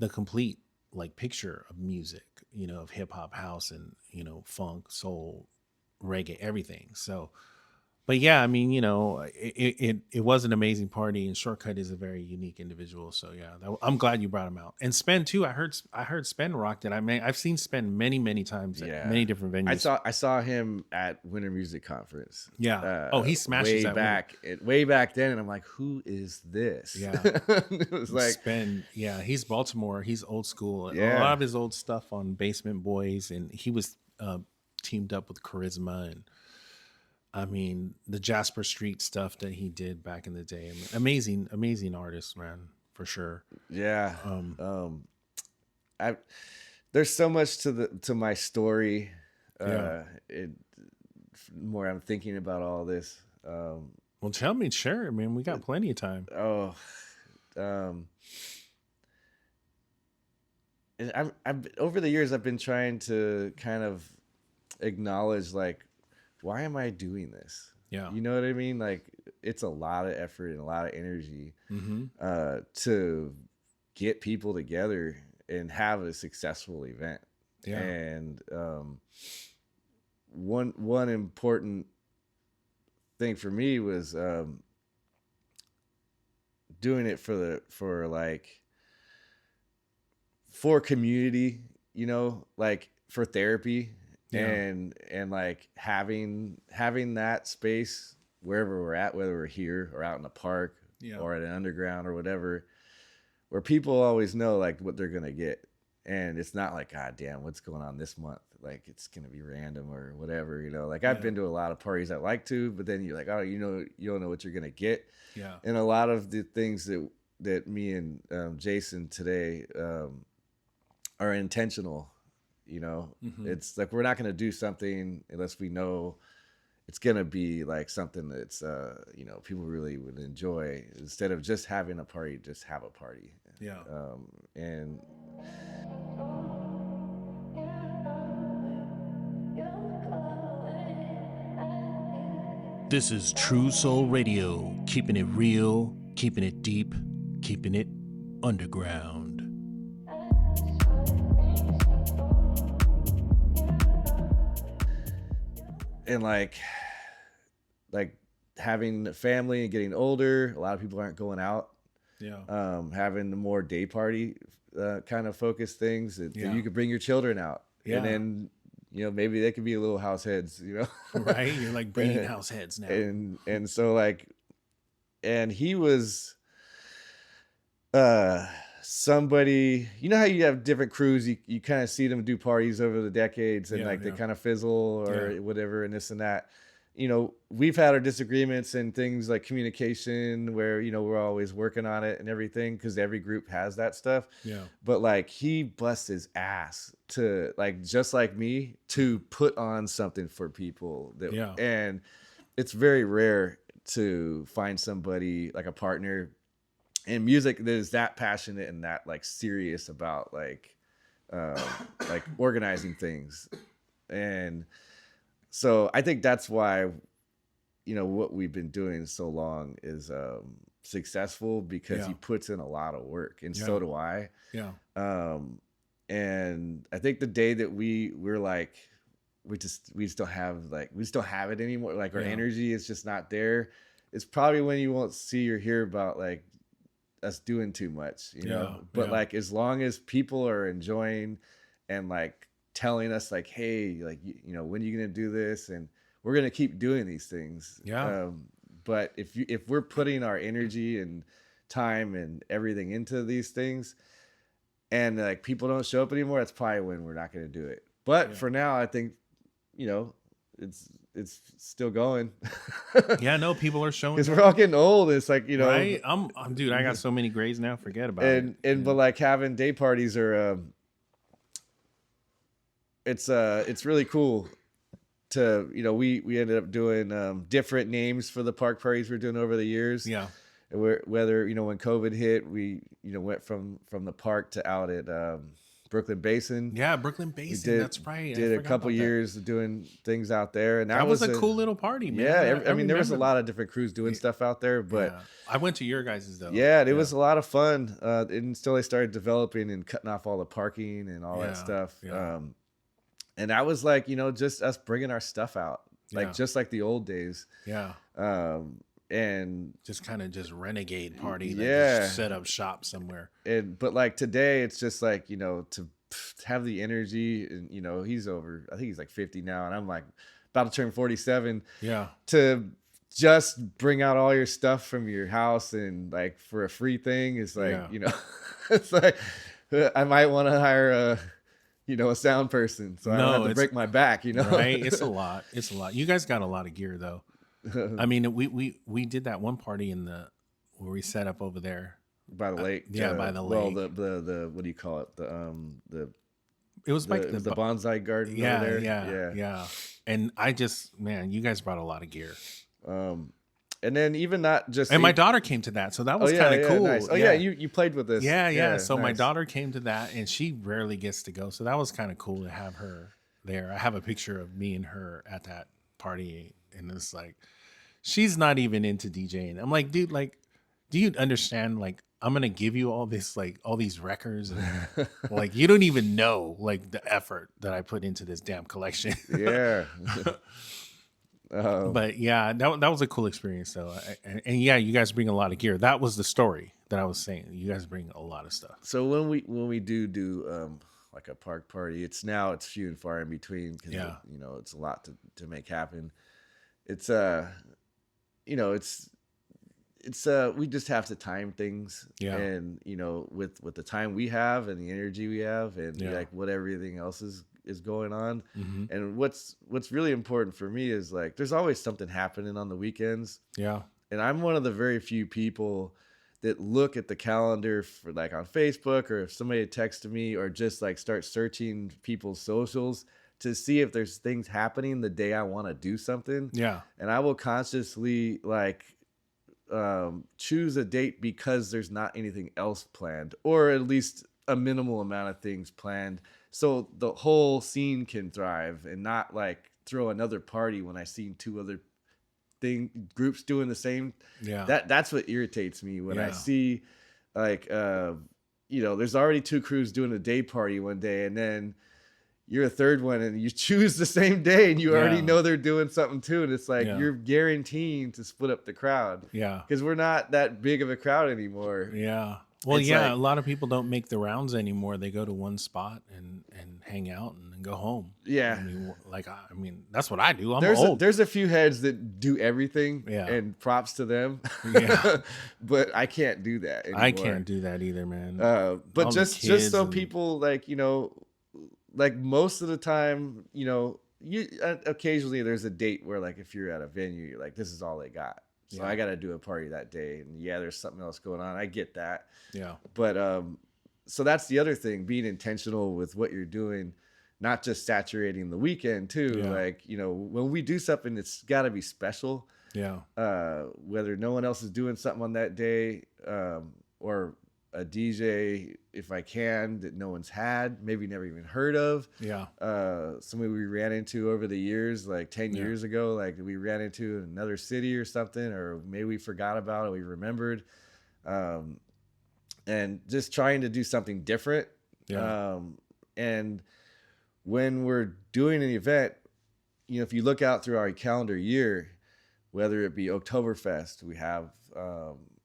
complete like picture of music, of hip hop, house, and funk, soul, reggae, everything. So, but yeah, it was an amazing party, and Shortcut is a very unique individual. So yeah, I'm glad you brought him out. And Spen too. I heard Spen rocked it. I've seen Spen many times at many different venues. I saw him at Winter Music Conference. Yeah. He smashes way back then, and I'm like, who is this? Yeah. It was like Spen. Yeah, he's Baltimore. He's old school. Yeah. A lot of his old stuff on Basement Boys, and he was teamed up with Charisma and. The Jasper Street stuff that he did back in the day. Amazing artist, man, for sure. Yeah. There's so much to my story. More I'm thinking about all this. Well, tell me, share. We got plenty of time. And I've over the years I've been trying to kind of acknowledge like, why am I doing this? Yeah. You know what I mean? Like it's a lot of effort and a lot of energy to get people together and have a successful event. Yeah. And one important thing for me was doing it for community, like for therapy. Yeah. And like having that space wherever we're at, whether we're here or out in the park or at an underground or whatever, where people always know like what they're gonna get, and it's not like, God damn, what's going on this month? Like it's gonna be random or whatever, Like I've been to a lot of parties I like to, but then you're like, oh, you don't know what you're gonna get. Yeah. And a lot of the things that me and Jason today are intentional. It's like we're not going to do something unless we know it's going to be like something that's people really would enjoy. Instead of just having a party, just have a party. Yeah. And This is TruSouL Radio, keeping it real, keeping it deep, keeping it underground. And like having a family and getting older, a lot of people aren't going out. Yeah. Having the more day party kind of focused things that you could bring your children out. Yeah. And then, you know, maybe they could be little house heads, you know. Right? You're like breeding house heads now. And so like, and he was somebody, you know how you have different crews, you kind of see them do parties over the decades and they kind of fizzle or whatever and this and that. You know, we've had our disagreements and things like communication where, you know, we're always working on it and everything because every group has that stuff. Yeah. But like he busts his ass to like, just like me, to put on something for people. And it's very rare to find somebody like a partner in music that is that passionate and that like serious about like organizing things. And so I think that's why, you know, what we've been doing so long is successful because he puts in a lot of work and so do I. Yeah. And I think the day that we're like, we just don't have it anymore. Like our energy is just not there. It's probably when you won't see or hear about like us doing too much, you know, but like, as long as people are enjoying and like telling us like, hey, like, you know, when are you going to do this? And we're going to keep doing these things. Yeah. But if we're putting our energy and time and everything into these things and like people don't show up anymore, that's probably when we're not going to do it. But for now, I think, you know, it's still going. Yeah, no, people are showing because we're all getting old. It's like, you know, right? I'm dude, I got so many grades now, forget about it. And but like having day parties are it's really cool to, you know, we ended up doing different names for the park parties we're doing over the years. Yeah. Whether, you know, when COVID hit, we, you know, went from the park to out at Brooklyn Basin. Yeah, Brooklyn Basin. That's right. Did a couple years doing things out there, and that was a cool little party, man. Yeah, I mean, there was a lot of different crews doing stuff out there, but I went to your guys's though. Yeah, it was a lot of fun until they started developing and cutting off all the parking and all that stuff. Yeah. And that was like, you know, just us bringing our stuff out, like just like the old days. Yeah. And just kind of just renegade party. Just set up shop somewhere. But like today, it's just like, you know, to have the energy, and you know, he's over, I think he's like 50 now, and I'm like about to turn 47. Yeah. To just bring out all your stuff from your house and like for a free thing is like, you know, it's like I might want to hire a sound person, so I don't have to break my back, you know. Right? It's a lot. You guys got a lot of gear though. I mean, we did that one party where we set up over there by the lake. By the lake. Well, the what do you call it? It was like the bonsai garden over there. Yeah. And I just, man, you guys brought a lot of gear. And then even not just, and my daughter came to that, so that was kind of cool. Nice. Oh yeah, you played with this. Yeah. So nice. My daughter came to that, and she rarely gets to go, so that was kind of cool to have her there. I have a picture of me and her at that party, and it's like, she's not even into DJing. I'm like, dude, like, do you understand? Like, I'm gonna give you all this, like, all these records, and like, you don't even know like the effort that I put into this damn collection. Yeah. But yeah, that was a cool experience though. And yeah, you guys bring a lot of gear. That was the story that I was saying. You guys bring a lot of stuff. So when we do like a park party, it's few and far in between because you know, it's a lot to make happen. It's you know, it's we just have to time things, and you know, with the time we have and the energy we have and like what everything else is going on. Mm-hmm. And what's really important for me is like there's always something happening on the weekends. Yeah. And I'm one of the very few people that look at the calendar for like on Facebook, or if somebody texts me, or just like start searching people's socials to see if there's things happening the day I want to do something. Yeah. And I will consciously like choose a date because there's not anything else planned, or at least a minimal amount of things planned, so the whole scene can thrive and not like throw another party when I seen two other groups doing the same. Yeah. That's what irritates me when I Yeah. see like, there's already 2 crews doing a day party one day, and then you're a third one and you choose the same day and you already Yeah. know they're doing something too. And it's like, Yeah. you're guaranteeing to split up the crowd. Yeah. Because we're not that big of a crowd anymore. Yeah. Well, It's yeah, like- a lot of people don't make the rounds anymore. They go to one spot and hang out and then go home. Yeah. I mean, that's what I do. I'm old. There's a few heads that do everything, Yeah. and props to them. Yeah. But I can't do that anymore. I can't do that either, man. But All the just kids so and- people like most of the time, you occasionally there's a date where like if you're at a venue, you're like, this is all they got. So Yeah. I got to do a party that day. And yeah, there's something else going on. I get that. Yeah. But so that's the other thing, being intentional with what you're doing, not just saturating the weekend too. Yeah. Like, when we do something, it's got to be special. Yeah. Whether no one else is doing something on that day, or a DJ, if I can, that no one's had, maybe never even heard of. Yeah. Somebody we ran into over the years, like 10 Yeah. years ago, like we ran into in another city or something, or maybe we forgot about it, we remembered. And just trying to do something different. Yeah. And when we're doing an event, if you look out through our calendar year, whether it be Oktoberfest, we have,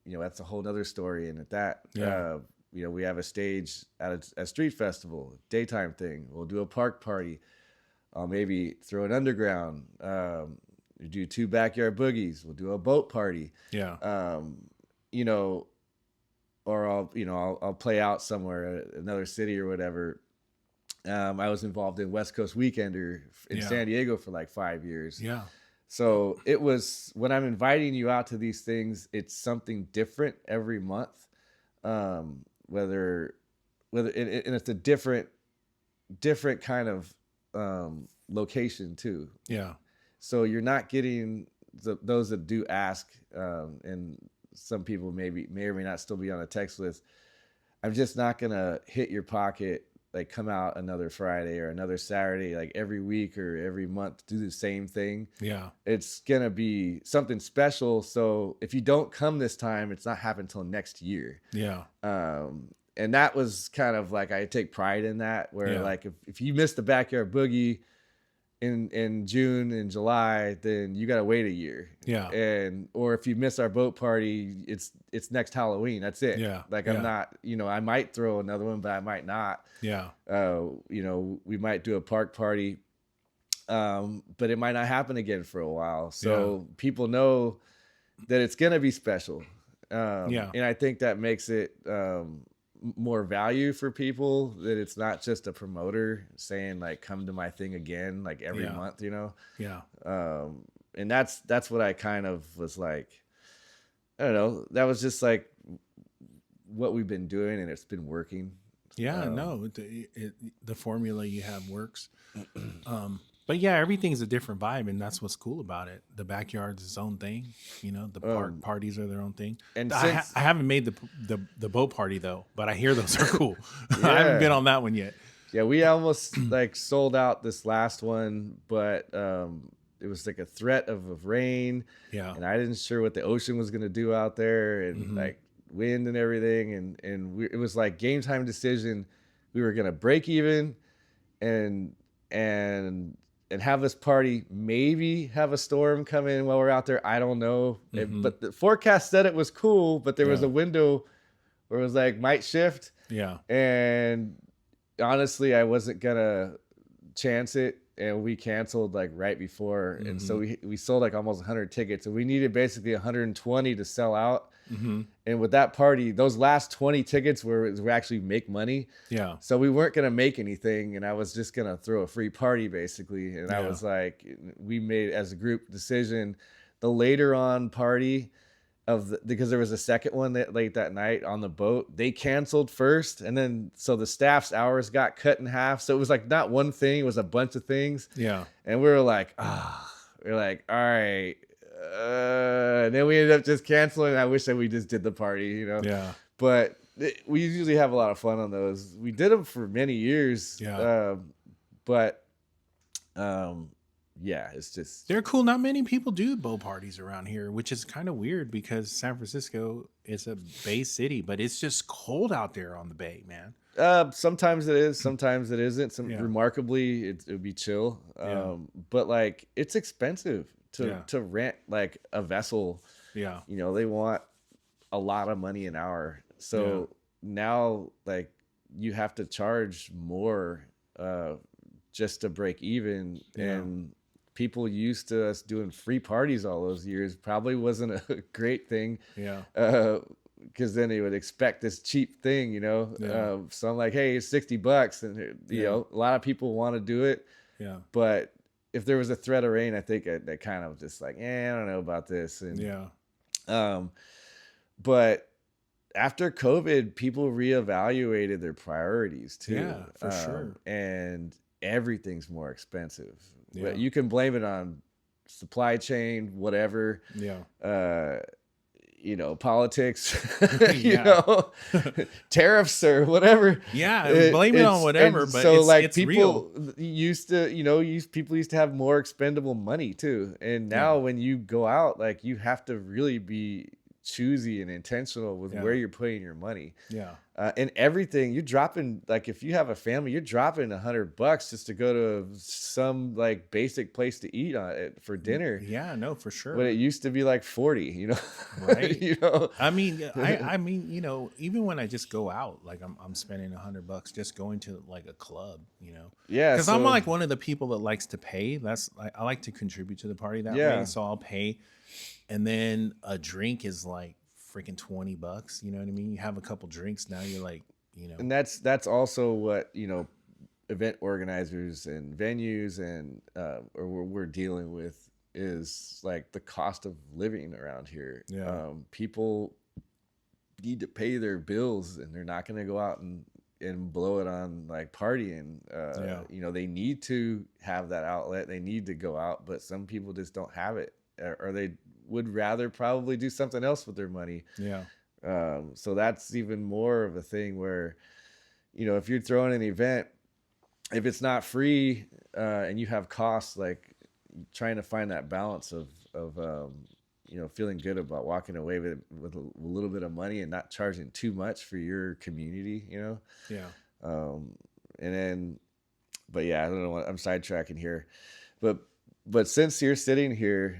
that's a whole nother story. And at that, Yeah. we have a stage at a street festival, daytime thing. We'll do a park party. I'll maybe throw an underground. We do 2 backyard boogies. We'll do a boat party. Yeah. Or I'll play out somewhere, another city or whatever. I was involved in West Coast Weekender in Yeah. San Diego for like 5 years. Yeah. So it was, when I'm inviting you out to these things, it's something different every month. Whether and it's a different kind of location too. Yeah. So you're not getting those that do ask, and some people may or may not still be on a text list. I'm just not gonna hit your pocket, like come out another Friday or another Saturday, like every week or every month, do the same thing. Yeah. It's gonna be something special. So if you don't come this time, it's not happening until next year. Yeah. And that was kind of like, I take pride in that, where Yeah. like if you miss the Backyard Boogie in June and July, then you gotta wait a year. Yeah. Or if you miss our boat party, it's next Halloween. That's it. Yeah. Like Yeah. I'm not, I might throw another one, but I might not. Yeah. We might do a park party, but it might not happen again for a while. So people know that it's gonna be special. Yeah. And I think that makes it more value for people, that it's not just a promoter saying like, come to my thing again, like every Yeah. month, Yeah. and that's what I kind of was like, I don't know, that was just like what we've been doing, and it's been working. Yeah. No, the formula you have works. But yeah, everything's a different vibe, and that's what's cool about it. The backyard's its own thing, the park parties are their own thing. And I haven't made the boat party though, but I hear those are cool. I haven't Yeah. been on that one yet. Yeah, we almost like sold out this last one, but it was like a threat of rain, Yeah. and I didn't sure what the ocean was gonna do out there, and Mhm. like wind and everything, and it was like game time decision. We were gonna break even, and have this party, maybe have a storm come in while we're out there. I don't know, Mhm. but the forecast said it was cool, but there was Yeah. a window where it was like might shift. Yeah. And honestly, I wasn't gonna chance it, and we canceled like right before. And so we sold like almost 100 tickets, and we needed basically 120 to sell out. Mm-hmm. And with that party, those last 20 tickets were actually make money. Yeah. So we weren't gonna make anything, and I was just gonna throw a free party basically. And I Yeah. was like, we made as a group decision, the later on party because there was a second one late that night on the boat, they canceled first, and then so the staff's hours got cut in half. So it was like not one thing, it was a bunch of things. Yeah. And we were like, all right. And then we ended up just canceling. I wish that we just did the party, Yeah. But we usually have a lot of fun on those. We did them for many years. Yeah. But yeah, it's just They're cool. Not many people do bow parties around here, which is kind of weird because San Francisco is a bay city, but it's just cold out there on the bay, man. sometimes it is, sometimes it isn't. Yeah. Remarkably, it would be chill. But like it's expensive to rent like a vessel. Yeah. You know, they want a lot of money an hour. So now like you have to charge more just to break even. And people used to us doing free parties all those years probably wasn't a great thing. Yeah. Because then they would expect this cheap thing, you know. So I'm like, hey, it's $60, and you know, a lot of people want to do it. Yeah. But if there was a threat of rain, I think that kind of just like, I don't know about this. And but after COVID, people reevaluated their priorities too. Yeah, for sure. And everything's more expensive. Yeah. You can blame it on supply chain, whatever. Yeah. You know, politics, you know, tariffs or whatever. Yeah, blame it on whatever. But so, like, it's people real. used to, you know, people used to have more expendable money too. And now when you go out, like, you have to really be choosy and intentional with where you're putting your money. Yeah. And everything you're dropping, like if you have a family, you're dropping $100 just to go to some like basic place to eat on it for dinner. Yeah, no, for sure. But it used to be like 40, you know, right? You know, I mean, I mean, you know, even when I just go out, like I'm spending $100 just going to like a club, you know. Yeah, because I'm like one of the people that likes to pay. I like to contribute to the party that way, so I'll pay. And then a drink is like freaking $20, you know what I mean? You have a couple drinks, now you're like, you know. And that's also what, you know, event organizers and venues and or we're dealing with is like the cost of living around here. People need to pay their bills, and they're not going to go out and blow it on like partying. You know, they need to have that outlet, they need to go out, but some people just don't have it, or they would rather probably do something else with their money. So that's even more of a thing where, you know, if you're throwing an event, if it's not free and you have costs, like trying to find that balance of you know, feeling good about walking away with a little bit of money and not charging too much for your community, you know? And then, but yeah, I don't know what I'm sidetracking here, but since you're sitting here,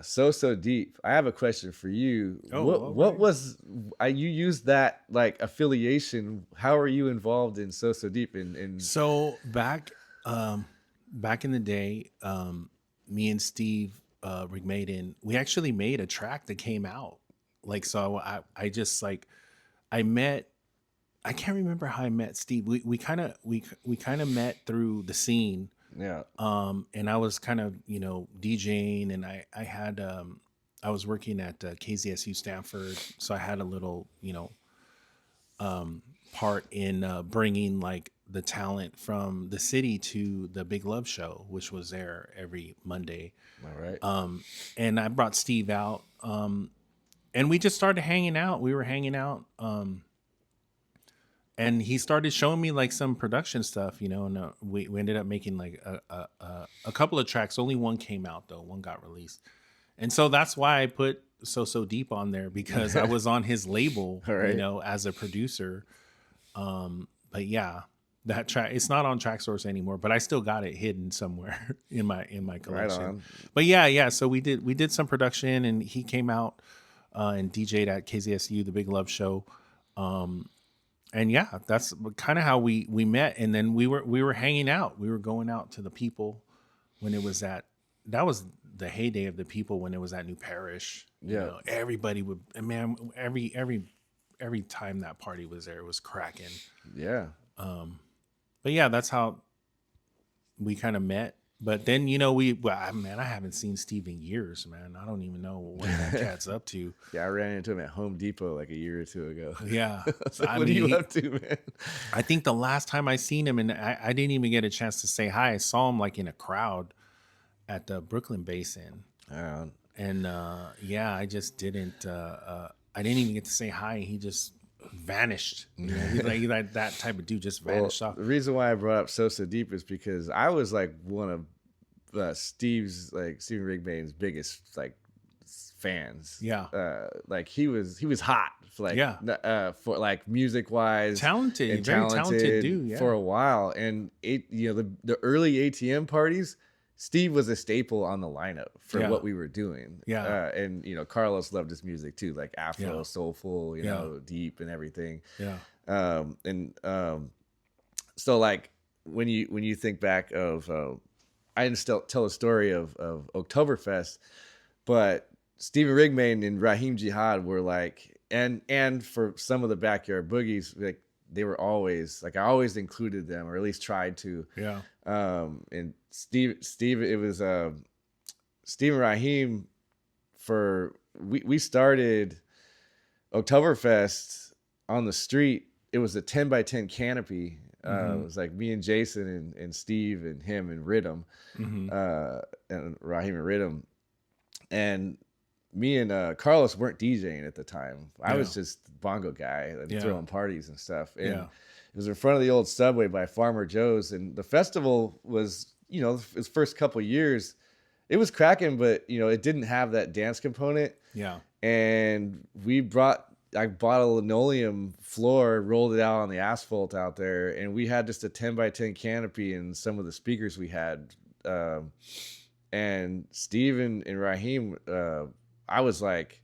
so deep, I have a question for you. What was you used that like affiliation? How are you involved in so deep? So back in the day, me and Steve Rigmaiden, we actually made a track that came out. Like, so I just like I can't remember how I met Steve. We kind of met through the scene. And I was kind of, you know, DJing, and I had I was working at KZSU Stanford, so I had a little, you know, part in bringing like the talent from the city to the Big Love Show, which was there every Monday. All right. And I brought Steve out, and we just started hanging out. We were hanging out. And he started showing me like some production stuff, you know, and we ended up making like a couple of tracks. Only one came out though. One got released. And so that's why I put So Deep on there, because I was on his label, you know, as a producer. But yeah, that track, it's not on TrackSource anymore, but I still got it hidden somewhere in my collection. Right on. But yeah. So we did some production, and he came out and DJ'd at KZSU, the Big Love Show. And yeah, that's kind of how we met. And then we were hanging out. We were going out to the people when it was that was the heyday of the people, when it was at New Parish. You know, everybody would, man, every time that party was there, it was cracking. Yeah. But yeah, that's how we kind of met. But then, you know, I haven't seen Steve in years, man. I don't even know what that cat's up to. Yeah, I ran into him at Home Depot like a year or two ago. Yeah. So what are you up to, man? I think the last time I seen him, and I didn't even get a chance to say hi. I saw him like in a crowd at the Brooklyn Basin. And I just didn't, I didn't even get to say hi. He just vanished. You know, he's like that type of dude, just vanished off. The reason why I brought up So Deep is because I was like one of Steve's like Steven Rigmain's biggest like fans. Yeah. Like he was hot for like for like music wise, talented, very talented dude. For a while, and the early ATM parties, Steve was a staple on the lineup for what we were doing. Yeah. And Carlos loved his music too, like Afro, soulful, deep and everything. Yeah. So like when you think back of I didn't still tell a story of Oktoberfest, but Stephen Rigmain and Raheem Jihad were like, and for some of the Backyard Boogies, like they were always like, I always included them, or at least tried to. Yeah. And Steve, it was Steve and Raheem. We started Oktoberfest on the street. It was a 10 by 10 canopy. It was like me and Jason and Steve and him and Rhythm, and Raheem and Rhythm, and me and Carlos weren't DJing at the time. I was just bongo guy and throwing parties and stuff. And it was in front of the old Subway by Farmer Joe's, and the festival was, its first couple years, it was cracking, but it didn't have that dance component. Yeah. And I bought a linoleum floor, rolled it out on the asphalt out there, and we had just a 10 by 10 canopy and some of the speakers we had. And Steve and Raheem, I was like,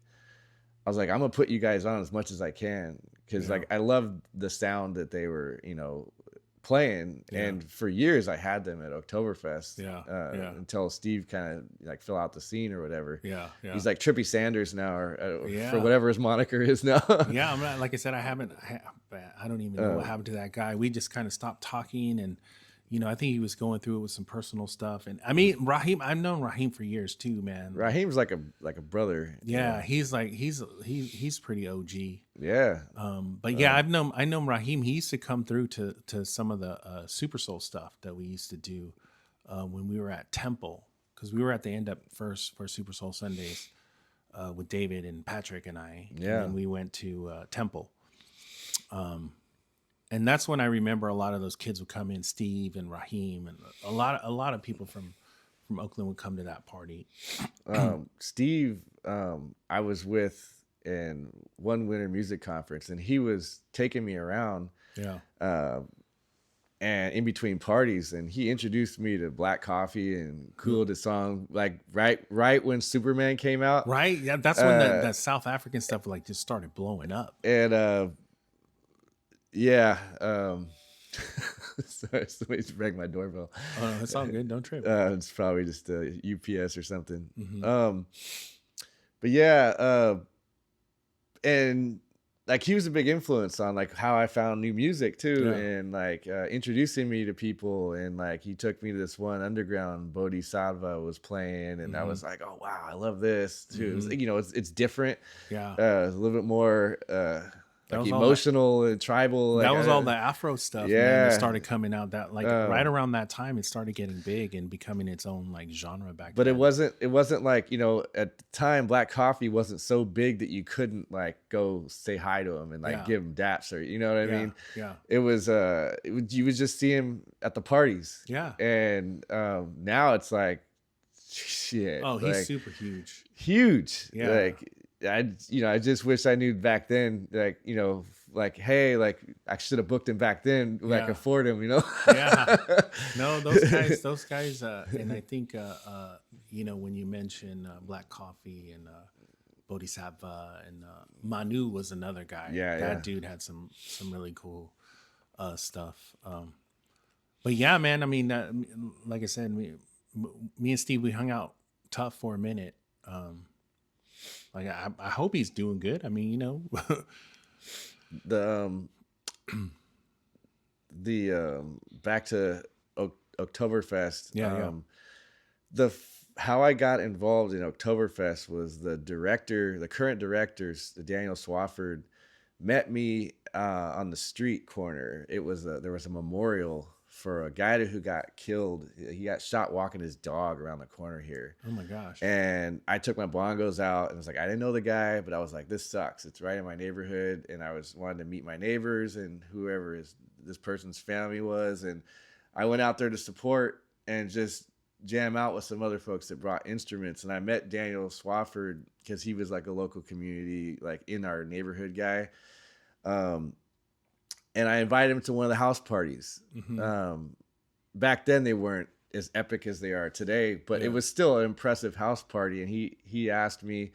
I'm gonna put you guys on as much as I can, because like I loved the sound that they were, playing. And for years I had them at Oktoberfest. Until Steve kind of like fell out the scene or whatever. He's like Trippy Sanders now, or for whatever his moniker is now. I'm not, like I said, I don't even know what happened to that guy. We just kind of stopped talking, and I think he was going through it with some personal stuff. And I mean, Raheem, I've known Raheem for years too, man. Raheem's like a brother. Yeah, he's like he's pretty OG. Yeah. But yeah, I know Raheem. He used to come through to some of the Super Soul stuff that we used to do when we were at Temple, because we were at the end up first for Super Soul Sundays with David and Patrick and I. Yeah. And then we went to Temple. And that's when I remember a lot of those kids would come in, Steve and Raheem, and a lot of people from Oakland would come to that party. Steve, I was with in one winter music conference, and he was taking me around. Yeah. And in between parties, and he introduced me to Black Coffee and Kool the song, like right when Superman came out. Right. Yeah, that's when that South African stuff like just started blowing up. And sorry, somebody's rang my doorbell. Oh, no, it's all good. Don't trip. It's probably just a UPS or something. But yeah, and like he was a big influence on like how I found new music too, and like introducing me to people, and like he took me to this one underground Bodhisattva was playing, and I was like, oh wow, I love this too. It was, it's different. Yeah, a little bit more like emotional and tribal. That like, was all the Afro stuff. Man, that started coming out. That like right around that time, it started getting big and becoming its own like genre back then. But it wasn't like at the time Black Coffee wasn't so big that you couldn't like go say hi to him and like give him daps, or you know what I mean? Yeah. It was you would just see him at the parties. Yeah. And now it's like shit. Oh, he's like, super huge. Yeah. Like I just wish I knew back then, like, like, hey, like I should have booked him back then, like afford him, Yeah. No, those guys, and I think, when you mention Black Coffee and Bodhisattva and Manu was another guy. Yeah. That dude had some really cool stuff. But yeah, man, I mean, like I said, me and Steve, we hung out tough for a minute. Like I hope he's doing good. I mean, the back to Oktoberfest. How I got involved in Oktoberfest was the current directors, Daniel Swafford, met me on the street corner. There was a memorial for a guy who got killed. He got shot walking his dog around the corner here. Oh my gosh. And I took my bongos out and was like, I didn't know the guy, but I was like, this sucks. It's right in my neighborhood. And I wanted to meet my neighbors and whoever this person's family was. And I went out there to support and just jam out with some other folks that brought instruments. And I met Daniel Swafford because he was like a local community, like in our neighborhood guy. And I invited him to one of the house parties. Back then they weren't as epic as they are today, but it was still an impressive house party. And he asked me,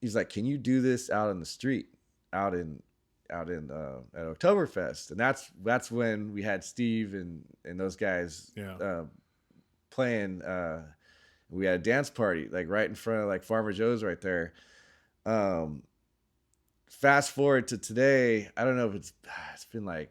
he's like, can you do this out in the street, out in at Oktoberfest? And that's when we had Steve and those guys playing. We had a dance party like right in front of like Farmer Joe's right there. Fast forward to today, I don't know if it's been like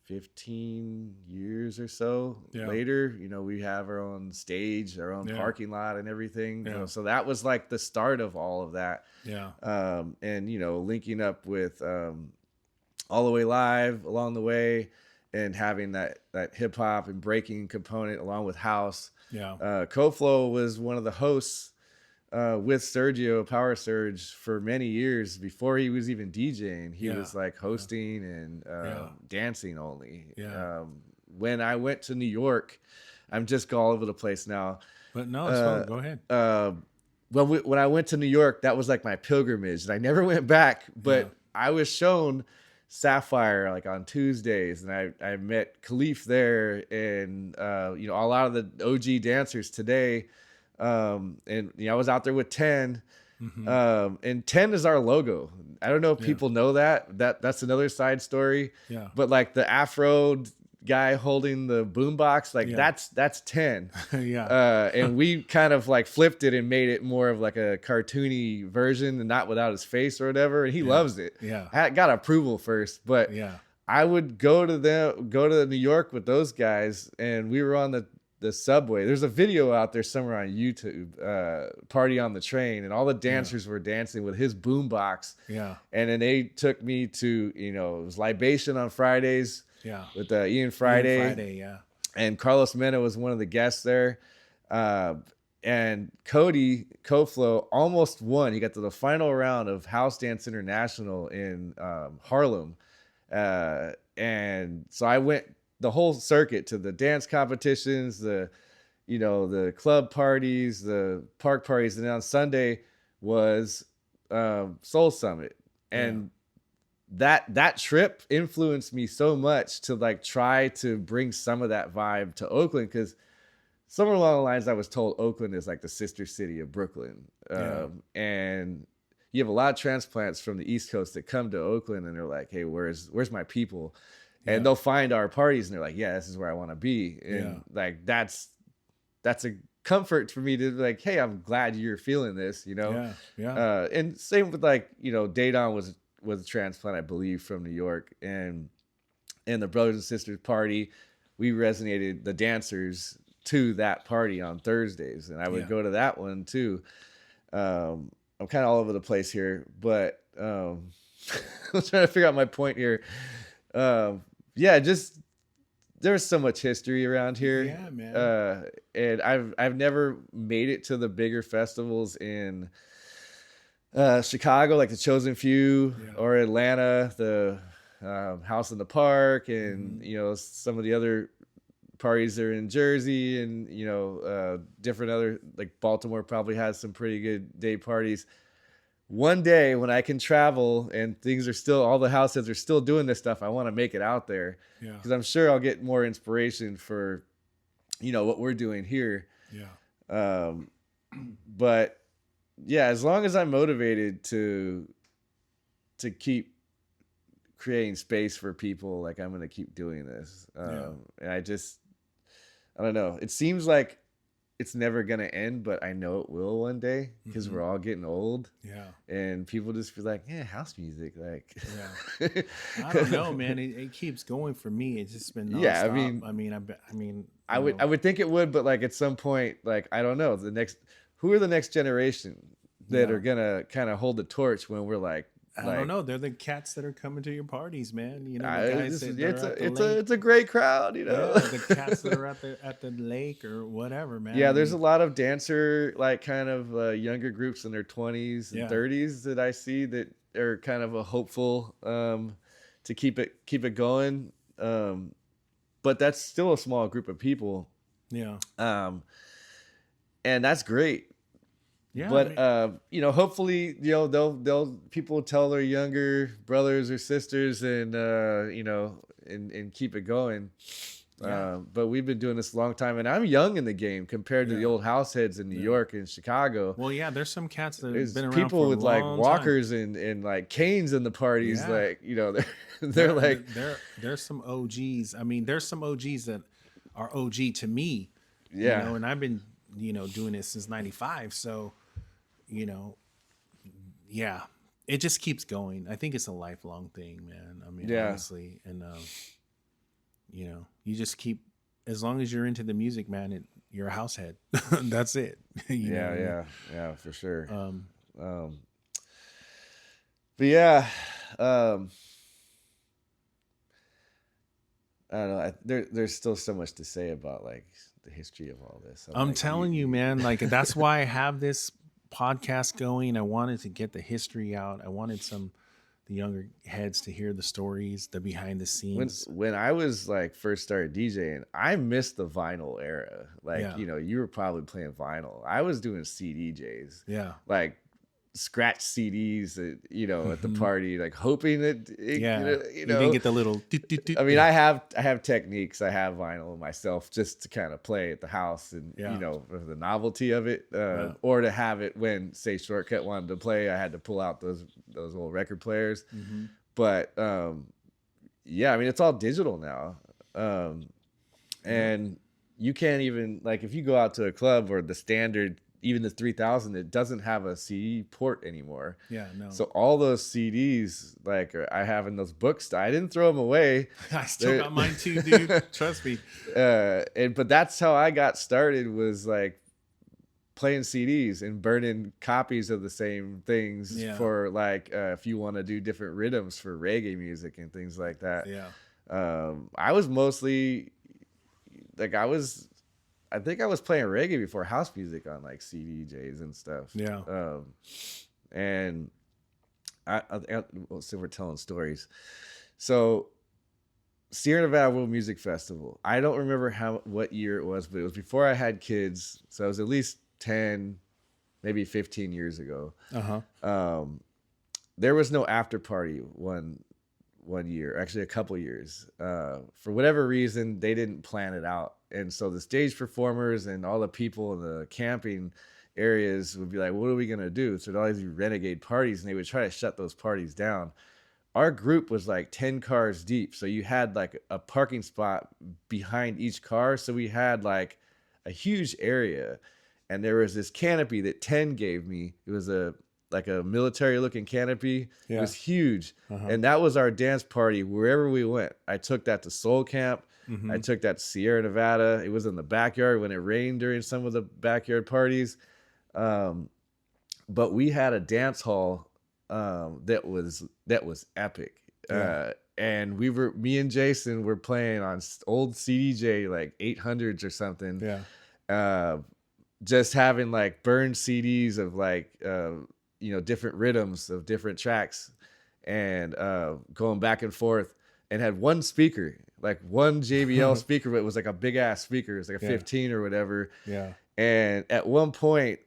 15 years or so later, you know, we have our own stage, our own parking lot and everything. You know, so that was like the start of all of that. And, you know, linking up with All the Way Live along the way and having that hip hop and breaking component along with house. CoFlow was one of the hosts with Sergio Power Surge for many years before he was even DJing. He was like hosting and dancing only. When I went to New York, I'm just all over the place now. But no, it's fine. Go ahead. When I went to New York, that was like my pilgrimage, and I never went back. But I was shown Sapphire like on Tuesdays, and I met Khalif there, and you know, a lot of the OG dancers today. And you know, I was out there with 10, and 10 is our logo. I don't know if people know that's another side story. But like the Afro guy holding the boombox, like that's 10. And we kind of like flipped it and made it more of like a cartoony version and not without his face or whatever. And he loves it. I got approval first, but I would go to New York with those guys, and we were on the subway. There's a video out there somewhere on YouTube, Party on the Train, and all the dancers were dancing with his boombox. And then they took me to, you know, it was Libation on Fridays with Ian Friday. And Carlos Mena was one of the guests there. And Cody CoFlow almost won. He got to the final round of House Dance International in Harlem. And so I went the whole circuit to the dance competitions, the club parties, the park parties. And then on Sunday was Soul Summit. And that trip influenced me so much to like try to bring some of that vibe to Oakland, because somewhere along the lines I was told Oakland is like the sister city of Brooklyn. And you have a lot of transplants from the East Coast that come to Oakland and they're like, hey, where's my people? And they'll find our parties and they're like, yeah, this is where I want to be. And like, that's a comfort for me to be like, hey, I'm glad you're feeling this, you know? And same with like, you know, Daydon was a transplant, I believe, from New York. And the Brothers and Sisters party, we resonated the dancers to that party on Thursdays. And I would go to that one too. I'm kind of all over the place here, but I'm trying to figure out my point here. Just there's so much history around here. Yeah, man. And I've never made it to the bigger festivals in Chicago, like the Chosen Few, or Atlanta, the House in the Park, and you know, some of the other parties are in Jersey, and you know, different other, like Baltimore probably has some pretty good day parties. One day when I can travel and things are still, all the house heads are still doing this stuff, I want to make it out there, because I'm sure I'll get more inspiration for, you know, what we're doing here. But yeah, as long as I'm motivated to keep creating space for people, like I'm going to keep doing this. And I don't know. It seems like it's never going to end, but I know it will one day, because we're all getting old. And people just feel like, yeah, house music. Like, I don't know, man. It keeps going for me. It's just been nonstop. I would think it would, but like at some point, like, I don't know, who are the next generation that are going to kind of hold the torch when we're like, I don't know. They're the cats that are coming to your parties, man. You know, it's a great crowd, you know. The cats that are at the lake or whatever, man. Yeah, there's a lot of dancer, like kind of younger groups in their 20s and 30s that I see that are kind of a hopeful to keep it going. but that's still a small group of people. Yeah. And that's great. Yeah. But hopefully, they'll people tell their younger brothers or sisters and and keep it going. Yeah. But we've been doing this a long time, and I'm young in the game compared to the old house heads in New York and Chicago. Well, yeah, there's some cats that have There's been around people for a with like long walkers time. and like canes in the parties. Yeah. Like, they're like, there's some OGs. I mean, there's some OGs that are OG to me. yeah. And I've been, doing this since 95. So, yeah, it just keeps going. I think it's a lifelong thing, man. I mean, honestly. And, you just keep, as long as you're into the music, man, you're a house head. That's it. Yeah, for sure. But yeah, I don't know. There's still so much to say about like the history of all this. I'm telling you, man, like that's why I have this podcast going. I wanted to get the history out. I wanted the younger heads to hear the stories, the behind the scenes. When I was like first started DJing, I missed the vinyl era. Like, you were probably playing vinyl. I was doing CDJs. Yeah. Like scratch CDs, at the party, like hoping that you didn't get the little. I mean, I have techniques. I have vinyl myself just to kind of play at the house and the novelty of it, or to have it when say Shortcut wanted to play. I had to pull out those old record players. Mm-hmm. But I mean, it's all digital now, and you can't even like if you go out to a club or the standard. Even the 3000, it doesn't have a CD port anymore. Yeah, no. So all those CDs, like I have in those books, I didn't throw them away. I still got mine too, dude. Trust me. But that's how I got started was like playing CDs and burning copies of the same things for like if you want to do different rhythms for reggae music and things like that. Yeah. I was mostly like I think I was playing reggae before house music on like CDJs and stuff. Yeah. And so we're telling stories. So Sierra Nevada World Music Festival. I don't remember what year it was, but it was before I had kids. So it was at least 10, maybe 15 years ago. Uh-huh. There was no after party one year, actually a couple years. For whatever reason, they didn't plan it out. And so the stage performers and all the people in the camping areas would be like, what are we going to do? So there'd always be renegade parties, and they would try to shut those parties down. Our group was like 10 cars deep. So you had like a parking spot behind each car. So we had like a huge area. And there was this canopy that 10 gave me. It was like a military looking canopy. Yeah. It was huge. Uh-huh. And that was our dance party wherever we went. I took that to Soul Camp. Mm-hmm. I took that to Sierra Nevada. It was in the backyard when it rained during some of the backyard parties. But we had a dance hall that was epic. Yeah. And me and Jason were playing on old CDJ like 800s or something. Yeah. Just having like burned CDs of like different rhythms of different tracks and going back and forth, and had one speaker. Like one JBL speaker, but it was like a big ass speaker. It was like a 15 or whatever. Yeah. And at one point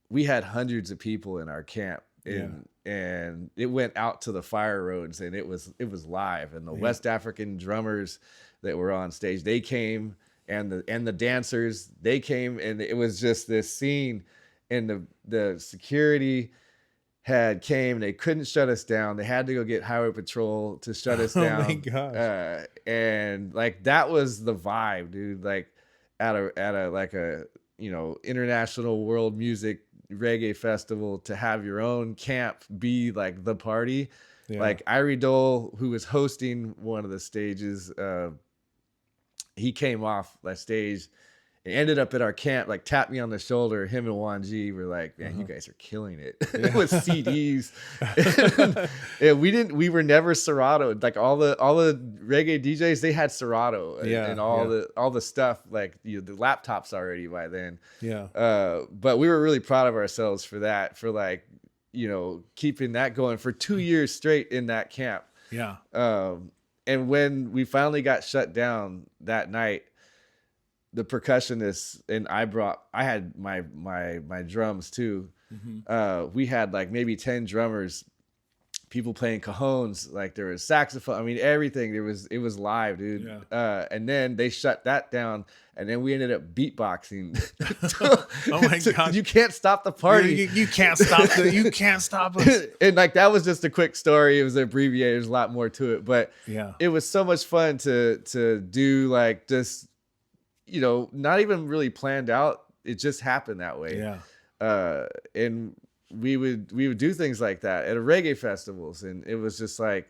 we had hundreds of people in our camp and it went out to the fire roads and it was live. And the West African drummers that were on stage, they came, and the dancers, they came, and it was just this scene. And the security came, they couldn't shut us down. They had to go get highway patrol to shut us down. Oh my gosh. And like that was the vibe, dude. Like at a like a international world music reggae festival, to have your own camp be like the party. Yeah. Like Irie Dole, who was hosting one of the stages, he came off that stage. It ended up at our camp, like tapped me on the shoulder. Him and Juan G were like, man, you guys are killing it with CDs. And we were never Serato. Like all the reggae DJs, they had Serato and all the stuff, like the laptops already by then. Yeah. But we were really proud of ourselves for that, for like, keeping that going for 2 years straight in that camp. Yeah. And when we finally got shut down that night, the percussionist and I had my drums too. We had like maybe 10 drummers, people playing cajones, like there was saxophone. I mean, everything. It was live, dude. Yeah. And then they shut that down, and then we ended up beatboxing. Oh my God. You can't stop the party. You can't stop you can't stop us. And like that was just a quick story. It was abbreviated. There's a lot more to it, but Yeah. it was so much fun to do, like, just, you know, not even really planned out. It just happened that way. Yeah. And we would do things like that at reggae festivals, and it was just like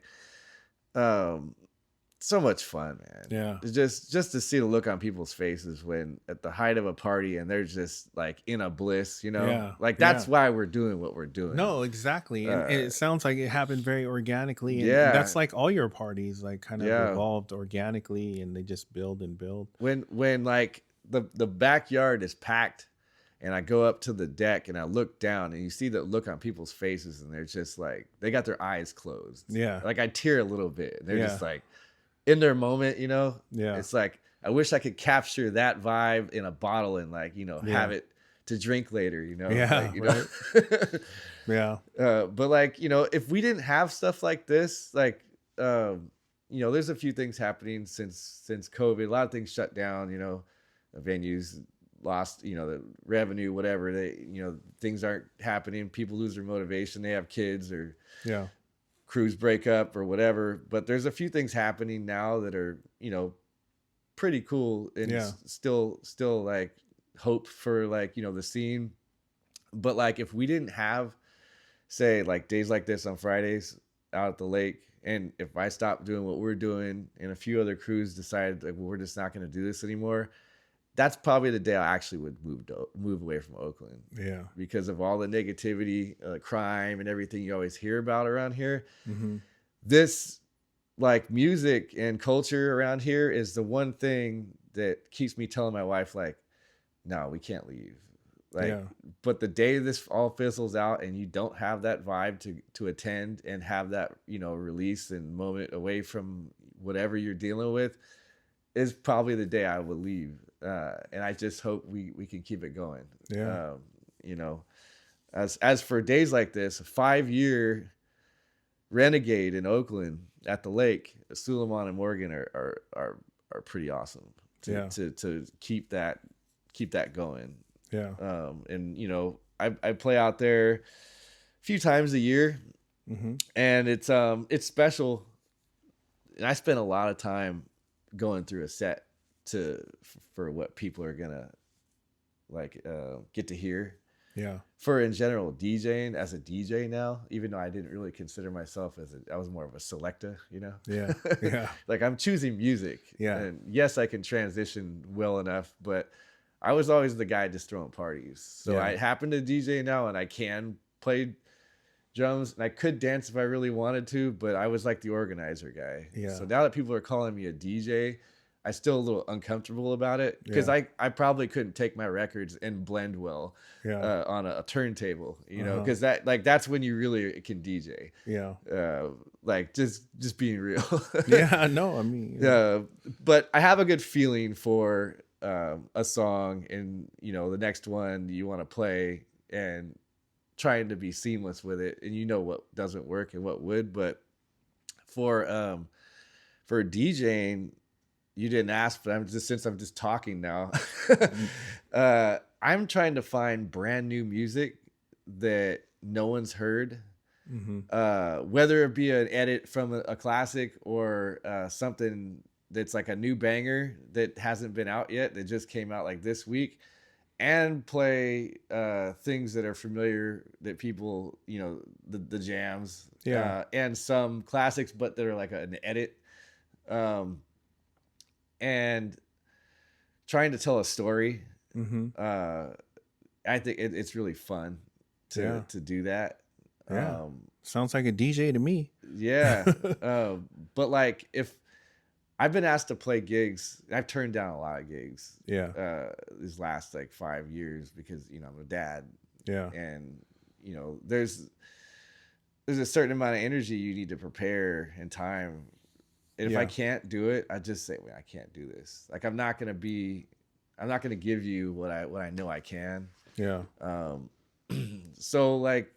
so much fun, man. Yeah. It's just to see the look on people's faces when at the height of a party and they're just like in a bliss, you know. Yeah. Like that's why we're doing what we're doing. No, exactly. And it sounds like it happened very organically. And Yeah. that's like all your parties, like kind of Yeah. evolved organically, and they just build and build. When like the backyard is packed, and I go up to the deck and I look down, and you see the look on people's faces, and they're just like, they got their eyes closed. Yeah. Like I tear a little bit. They're Yeah. just like in their moment, you know? Yeah. It's like, I wish I could capture that vibe in a bottle and, like, you know, have it to drink later, you know? Yeah, Like, you know? Yeah. But like, you know, if we didn't have stuff like this, like, you know, there's a few things happening since COVID. A lot of things shut down, you know, venues lost, you know, the revenue, whatever. They, you know, things aren't happening. People lose their motivation. They have kids, or Yeah. crews break up or whatever. But there's a few things happening now that are, you know, pretty cool, and Yeah. still like hope for, like, you know, the scene. But like, if we didn't have, say, like days like this on Fridays out at the lake, and if I stopped doing what we're doing and a few other crews decided, like, well, we're just not going to do this anymore, that's probably the day I actually would move away from Oakland. Yeah. Because of all the negativity, crime, and everything you always hear about around here. Mm-hmm. This, like, music and culture around here is the one thing that keeps me telling my wife, like, no, we can't leave. Like, Yeah. but the day this all fizzles out and you don't have that vibe to attend and have that, you know, release and moment away from whatever you're dealing with, is probably the day I will leave. And I just hope we can keep it going. Yeah. You know, as for days like this, a 5-year Renegade in Oakland at the lake, Suleiman and Morgan are pretty awesome to keep that going. Yeah. And you know, I play out there a few times a year, Mm-hmm. and it's special. And I spend a lot of time going through a set for what people are gonna, like, get to hear. Yeah. For in general, DJing, as a DJ now, even though I didn't really consider myself I was more of a selector, you know? Yeah. Yeah. Like, I'm choosing music. Yeah. And yes, I can transition well enough, but I was always the guy just throwing parties. So Yeah. I happen to DJ now, and I can play drums, and I could dance if I really wanted to, but I was like the organizer guy. Yeah. So now that people are calling me a DJ, I'm still a little uncomfortable about it, because I probably couldn't take my records and blend well on a turntable, you know, because that's when you really can DJ. Yeah. Like, just being real. Yeah. No, I mean, But I have a good feeling for a song, and, you know, the next one you want to play, and trying to be seamless with it, and you know what doesn't work and what would. But for DJing, you didn't ask, but since I'm just talking now, I'm trying to find brand new music that no one's heard, whether it be an edit from a classic, or something that's like a new banger that hasn't been out yet, that just came out like this week, and play things that are familiar, that people, you know, the jams, and some classics, but that are like an edit. And trying to tell a story. I think it's really fun to do that. Yeah. Sounds like a DJ to me. Yeah. But like, if I've been asked to play gigs, I've turned down a lot of gigs. Yeah. These last like 5 years, because, you know, I'm a dad. Yeah. And, you know, there's a certain amount of energy you need to prepare, and time And if I can't do it, I just say, "Well, I can't do this." Like I'm not gonna give you what I know I can. Yeah. So like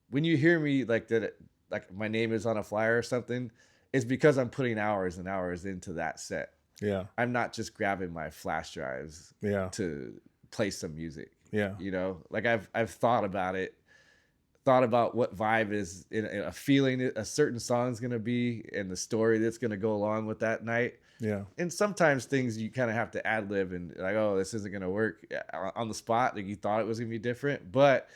when you hear me like that, like my name is on a flyer or something, it's because I'm putting hours and hours into that set. Yeah. I'm not just grabbing my flash drives to play some music. Yeah. You know, like I've thought about it, thought about what vibe is in a feeling a certain song's going to be and the story that's going to go along with that night. Yeah. And sometimes things you kind of have to ad lib and like, oh, this isn't going to work on the spot. Like you thought it was going to be different, but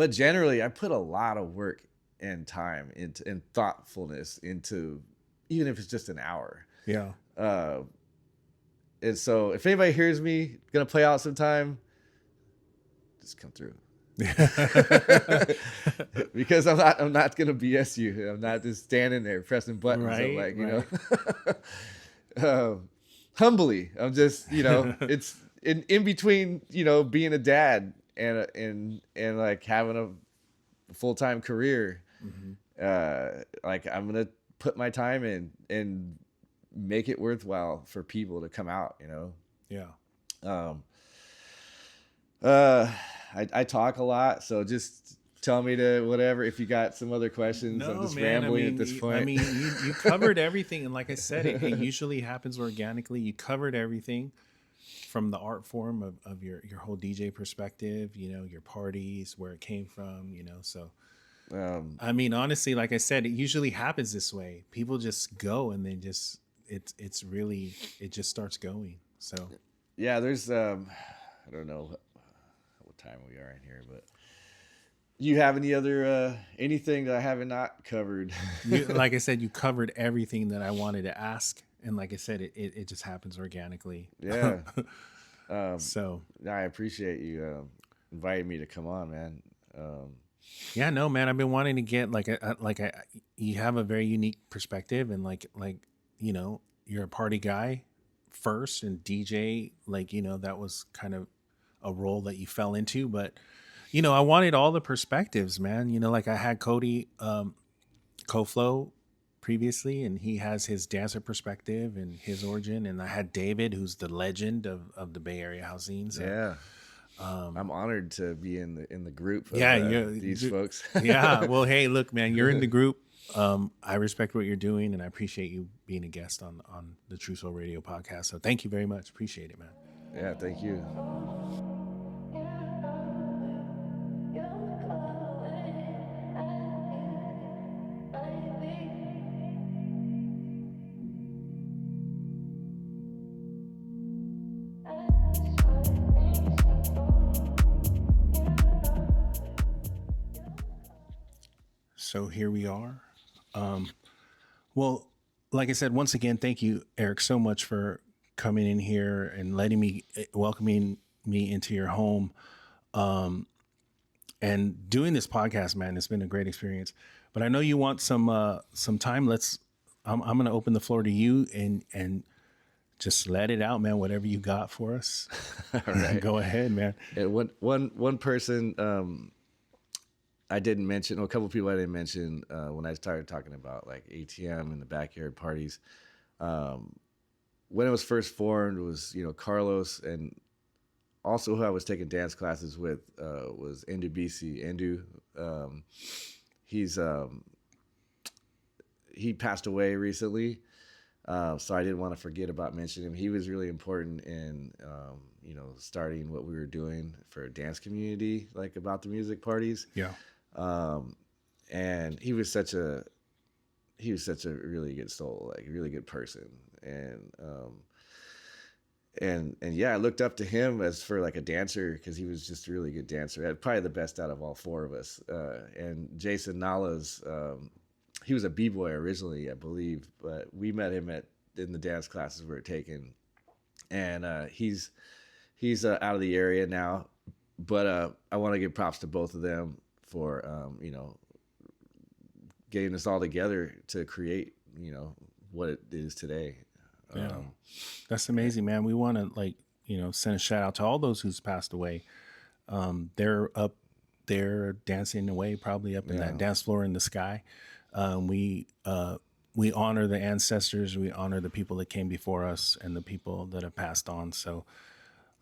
generally I put a lot of work and time into and thoughtfulness into, even if it's just an hour. Yeah. And so if anybody hears me gonna play out sometime, just come through. Because I'm not gonna BS you. I'm not just standing there pressing buttons. Right, I'm like, you know, humbly. I'm just, you know, it's in between, you know, being a dad and like having a full-time career. Like I'm gonna put my time in and make it worthwhile for people to come out, you know? Yeah. I talk a lot, so just tell me to whatever. If you got some other questions, I'm just rambling at this point. I mean, you covered everything. And like I said, it usually happens organically. You covered everything from the art form of your whole DJ perspective, you know, your parties, where it came from, you know, so. I mean, honestly, like I said, it usually happens this way. People just go and then just, it's really, it just starts going. So yeah, there's, I don't know what time we are in here, but you have any other, anything that I haven't not covered? Like I said, you covered everything that I wanted to ask. And like I said, it just happens organically. Yeah. So I appreciate you, inviting me to come on, man. Yeah, no, man, I've been wanting to get you have a very unique perspective, and like, you know, you're a party guy first and DJ, like, you know, that was kind of a role that you fell into, but you know, I wanted all the perspectives, man. You know, like I had Cody, Koflo previously, and he has his dancer perspective and his origin. And I had David, who's the legend of the Bay Area house scene. So, yeah. I'm honored to be in the group of these folks. Yeah. Well, hey, look, man, you're in the group. I respect what you're doing, and I appreciate you being a guest on the TruSouL Radio podcast. So thank you very much. Appreciate it, man. Yeah, thank you. So here we are. Well, like I said, once again, thank you, Eric, so much for coming in here and welcoming me into your home, and doing this podcast, man. It's been a great experience. But I know you want some time. I'm going to open the floor to you and just let it out, man. Whatever you got for us. All right. Go ahead, man. And one person, I didn't mention, a couple of people I didn't mention when I started talking about like ATM and the backyard parties. When it was first formed was, you know, Carlos, and also who I was taking dance classes with was Endu BC. Endu, he passed away recently, so I didn't want to forget about mentioning him. He was really important in, you know, starting what we were doing for a dance community, like about the music parties. Yeah. And he was such a really good soul, like a really good person. And yeah, I looked up to him as for like a dancer, because he was just a really good dancer. Probably the best out of all four of us. And Jason Nalas, he was a b-boy originally, I believe, but we met him in the dance classes we were taking. And he's out of the area now, but I want to give props to both of them for, you know, getting us all together to create, you know, what it is today. Yeah. That's amazing, man. We want to, like, you know, send a shout out to all those who's passed away. They're up there dancing away, probably up in that dance floor in the sky. We honor the ancestors. We honor the people that came before us and the people that have passed on. So,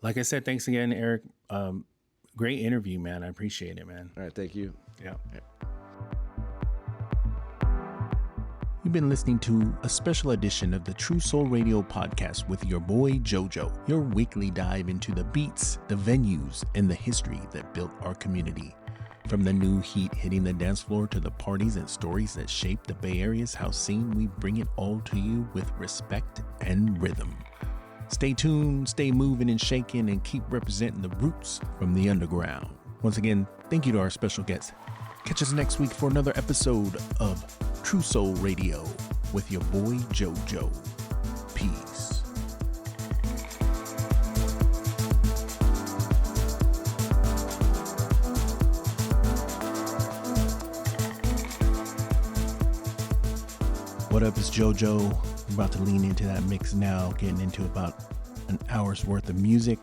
like I said, thanks again, Eric. Great interview, man. I appreciate it, man. All right, thank you. Yeah. You've been listening to a special edition of the TruSouL Radio podcast with your boy JoJo, your weekly dive into the beats, the venues, and the history that built our community. From the new heat hitting the dance floor to the parties and stories that shape the Bay Area's house scene, we bring it all to you with respect and rhythm. Stay tuned, stay moving and shaking, and keep representing the roots from the underground. Once again, thank you to our special guests. Catch us next week for another episode of TruSouL Radio with your boy JoJo. Peace. What up, it's JoJo. I'm about to lean into that mix now, getting into about an hour's worth of music.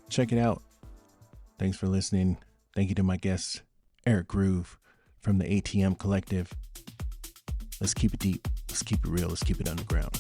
Check it out. Thanks for listening. Thank you to my guest, Eric Groove from the ATM Collective. Let's keep it deep. Let's keep it real. Let's keep it underground.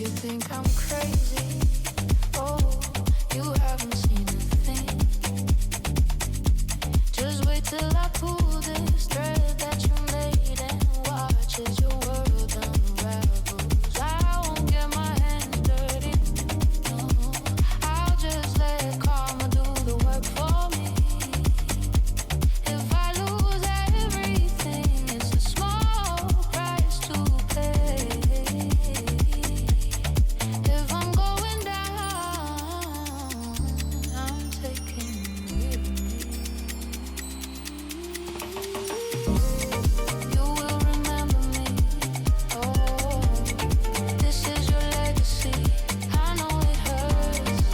You think I'm crazy? Oh, you haven't seen a thing. Just wait till I pull this thread that you made and watch as your world unravels. I won't get my hands dirty. No, I'll just let karma do the work for me. If I lose everything, it's a small price to pay. If I'm going down, I'm taking you with me. You will remember me. Oh, this is your legacy. I know it hurts,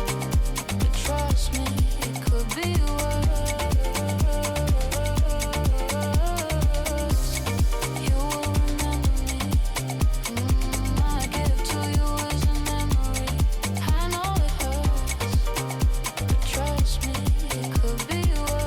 but trust me, it could be worse. You will remember me. My gift to you is a memory. I know it hurts, but trust me, it could be worse.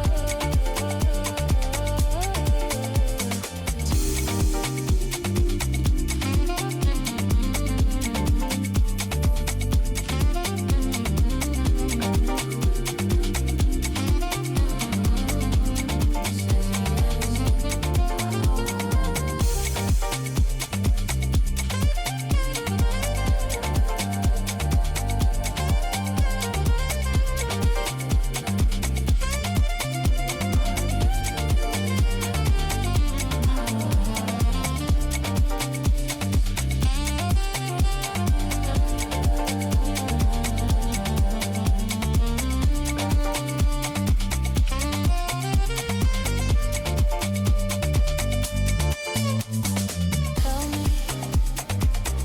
Tell me,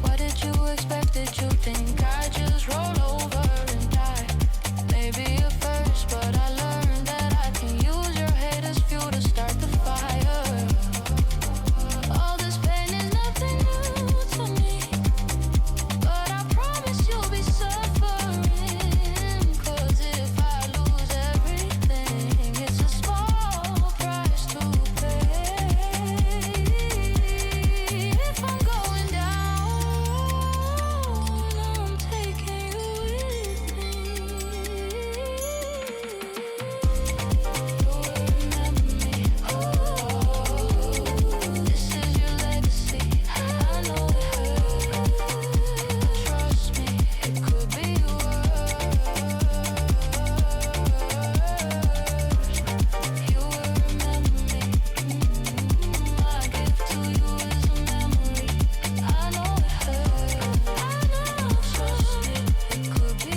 what did you expect? Did you think I'd just roll over and die? Maybe at first, but I learned that I can use your hate as fuel to start the fire. All this pain is nothing new to me, but I promise you'll be suffering. 'Cause if I lose everything, it's a small price to pay. If I'm going down, I'm taking you with me. You will remember me. Oh, this is your legacy. I know it hurts, but trust me, it could be worse. You will remember me. My gift to you is a memory. I know it hurts. I know, trust me, it could be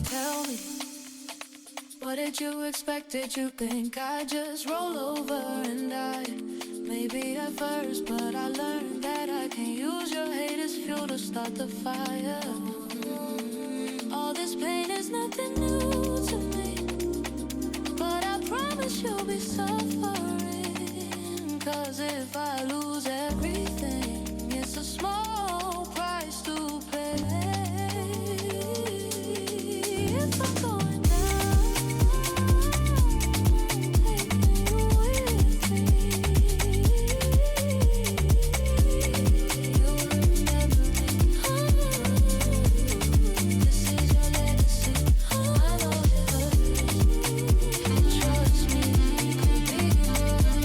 Tell me, what did you expect? Did you think I'd just roll over and die? Maybe at first, but I learned that I can use your hate as fuel to start the fire. All this pain is nothing new to me, but I promise you'll be suffering. 'Cause if I lose everything, it's a small price to pay. If I'm going down, taking you with me. You'll remember me. This is your legacy. I know it hurts. Trust me, it could be worse.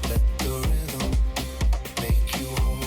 Let the rhythm make you whole.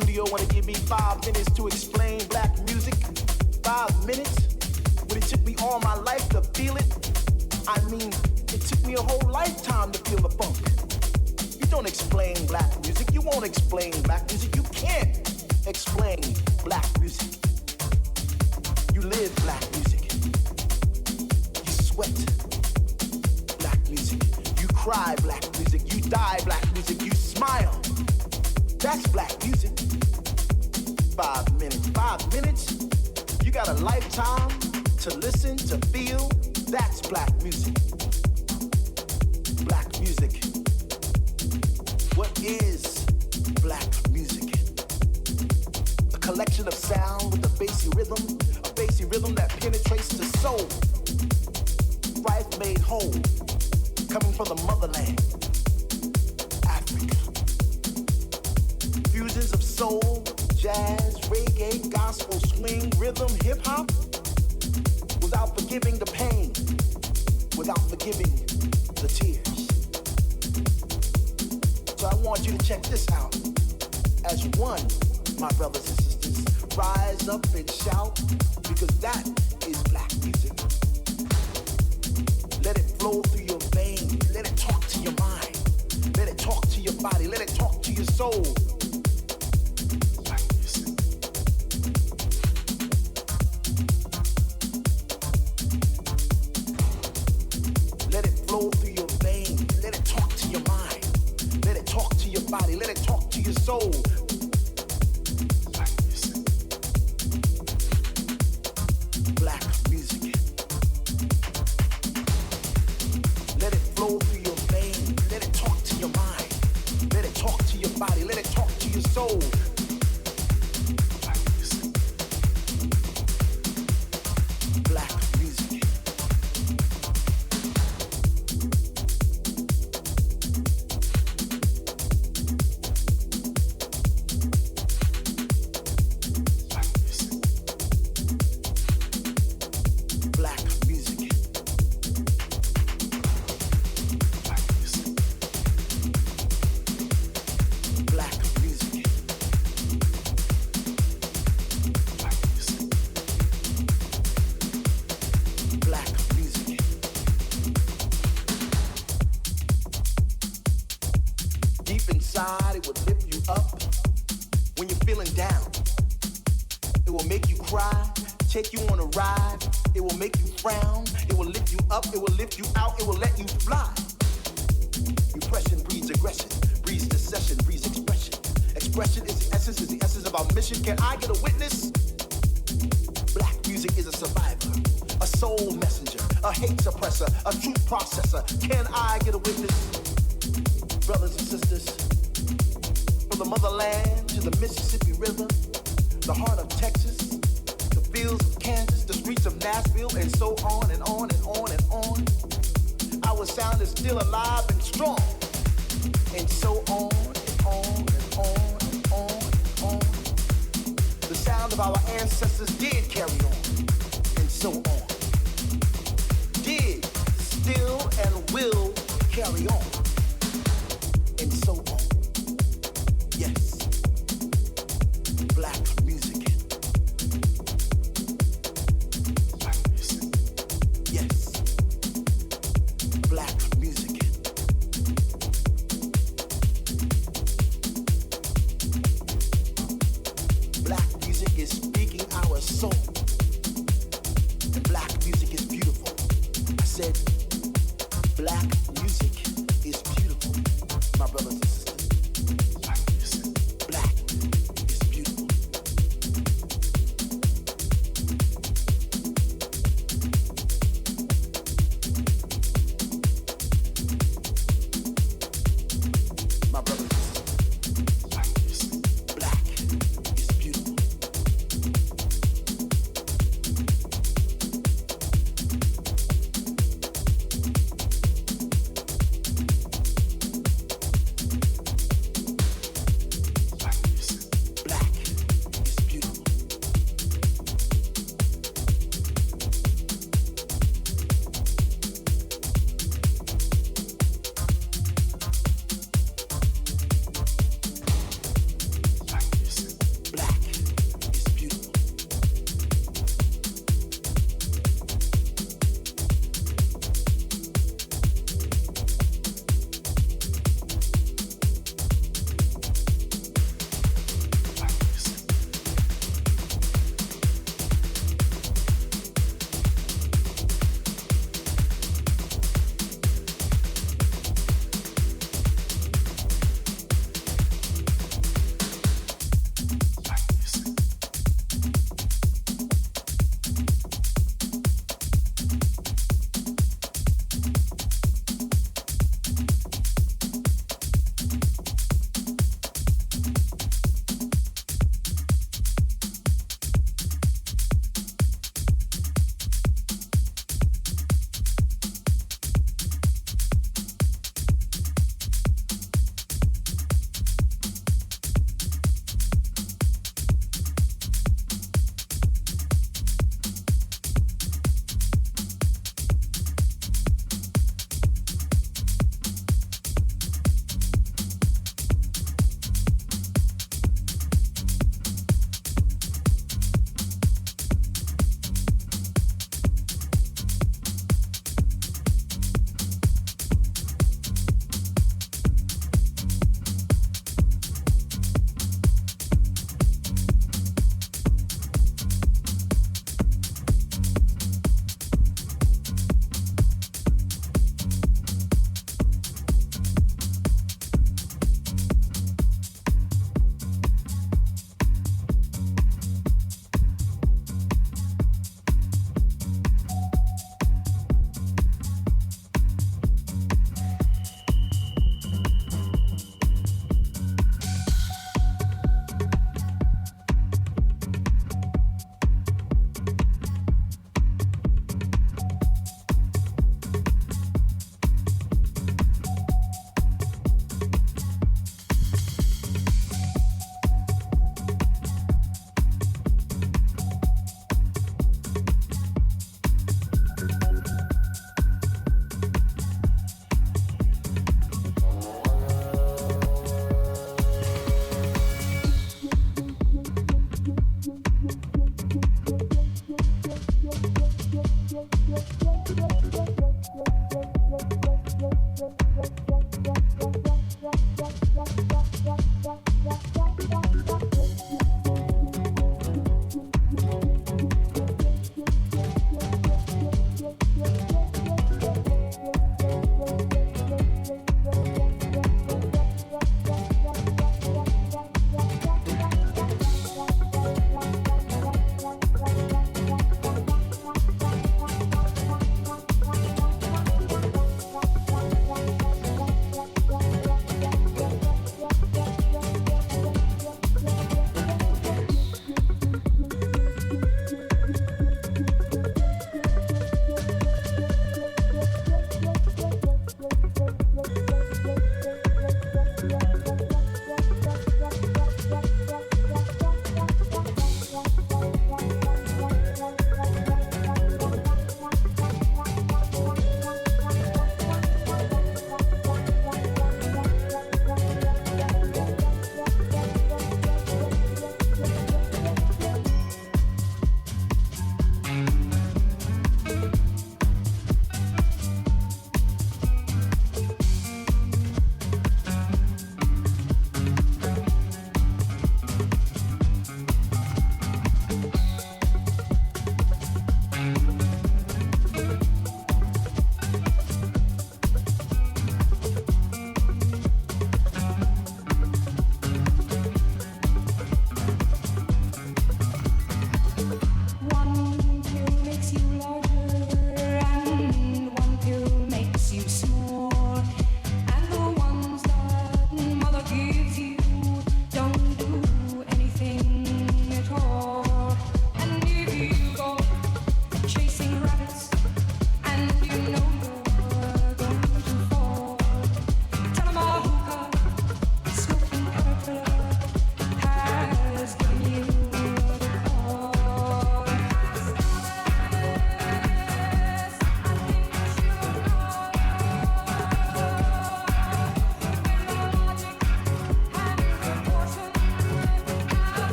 studio want to give me 5 minutes to explain black music. 5 minutes? When it took me all my life to feel it. I mean, it took me a whole lifetime to feel the funk. You don't explain black music. You won't explain black music. You can't explain black music. You live black music. You sweat black music. You cry black music. You die black music. You smile. That's black music. 5 minutes. 5 minutes? You got a lifetime to listen, to feel. That's black music. Black music. What is black music? A collection of sound with a bassy rhythm that penetrates the soul. Life made whole, coming from the motherland, Africa. Fusions of soul, jazz, reggae, gospel, swing, rhythm, hip hop, without forgiving the pain, without forgiving the tears. So I want you to check this out. As one, my brothers and sisters, rise up and shout, because that is black music. Let it flow through your veins. Let it talk to your mind. Let it talk to your body. Let it talk to your soul. Black music. Let it flow through your veins. Let it talk to your mind. Let it talk to your body. Let it talk to your soul. Black music. Black music. Let it flow through your veins. Let it talk to your mind. Let it talk to your body. Let it talk to your soul. Black music. Black music. Black music. Black music. Black music. Black music. Black music. Deep inside, it will lift you up when you're feeling down. It will make you cry, take you on a ride. It will make you frown. It will lift you up. It will lift you out. It will let you fly. Impression breeds aggression, breeds secession, breeds expression. Expression is the essence of our mission. Can I get a witness? Black music is a survivor, a soul messenger, a hate suppressor, a truth processor. Can I get a witness? Brothers and sisters, from the motherland to the Mississippi River, the heart of Texas, the fields of Kansas, the streets of Nashville, and so on and on and on and on. Our sound is still alive and strong, and so on and on and on and on and on. The sound of our ancestors did carry on, and so on. Did, still, and will carry on, and so on. Yes. Black music. Black music. Yes. Black music. Black music is speaking our soul. And black music is beautiful. I said, black music is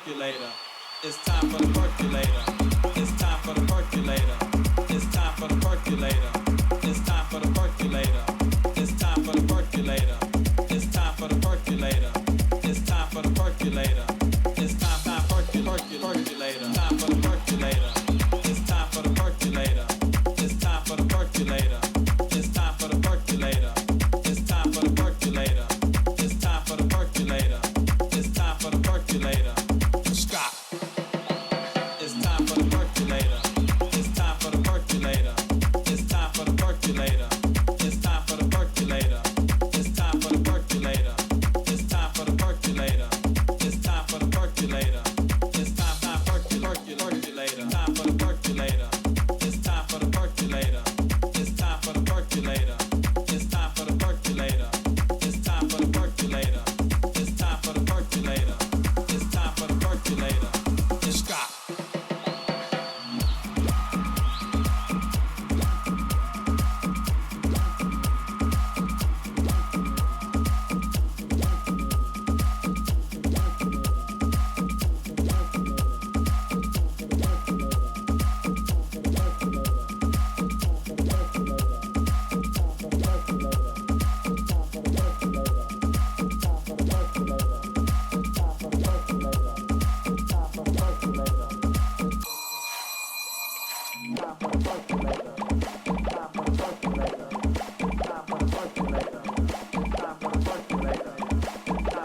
percolator. It's time for the percolator. It's time for the percolator. It's time for the percolator. It's time for the percolator. It's time for the percolator. It's time for the percolator. It's time for the percolator. It's time percolator. Time for the percolator. It's time for the percolator. It's time for the percolator. It's time for the percolator. It's time for the percolator. It's time for the percolator. It's time for the percolator. Stop. It's time for the percolator. It's time for the percolator. It's time for the percolator. It's time for the percolator. It's time for the percolator. It's time for the percolator. It's time for the percolator. It's time percolator. Time for the percolator. It's time for the percolator. It's time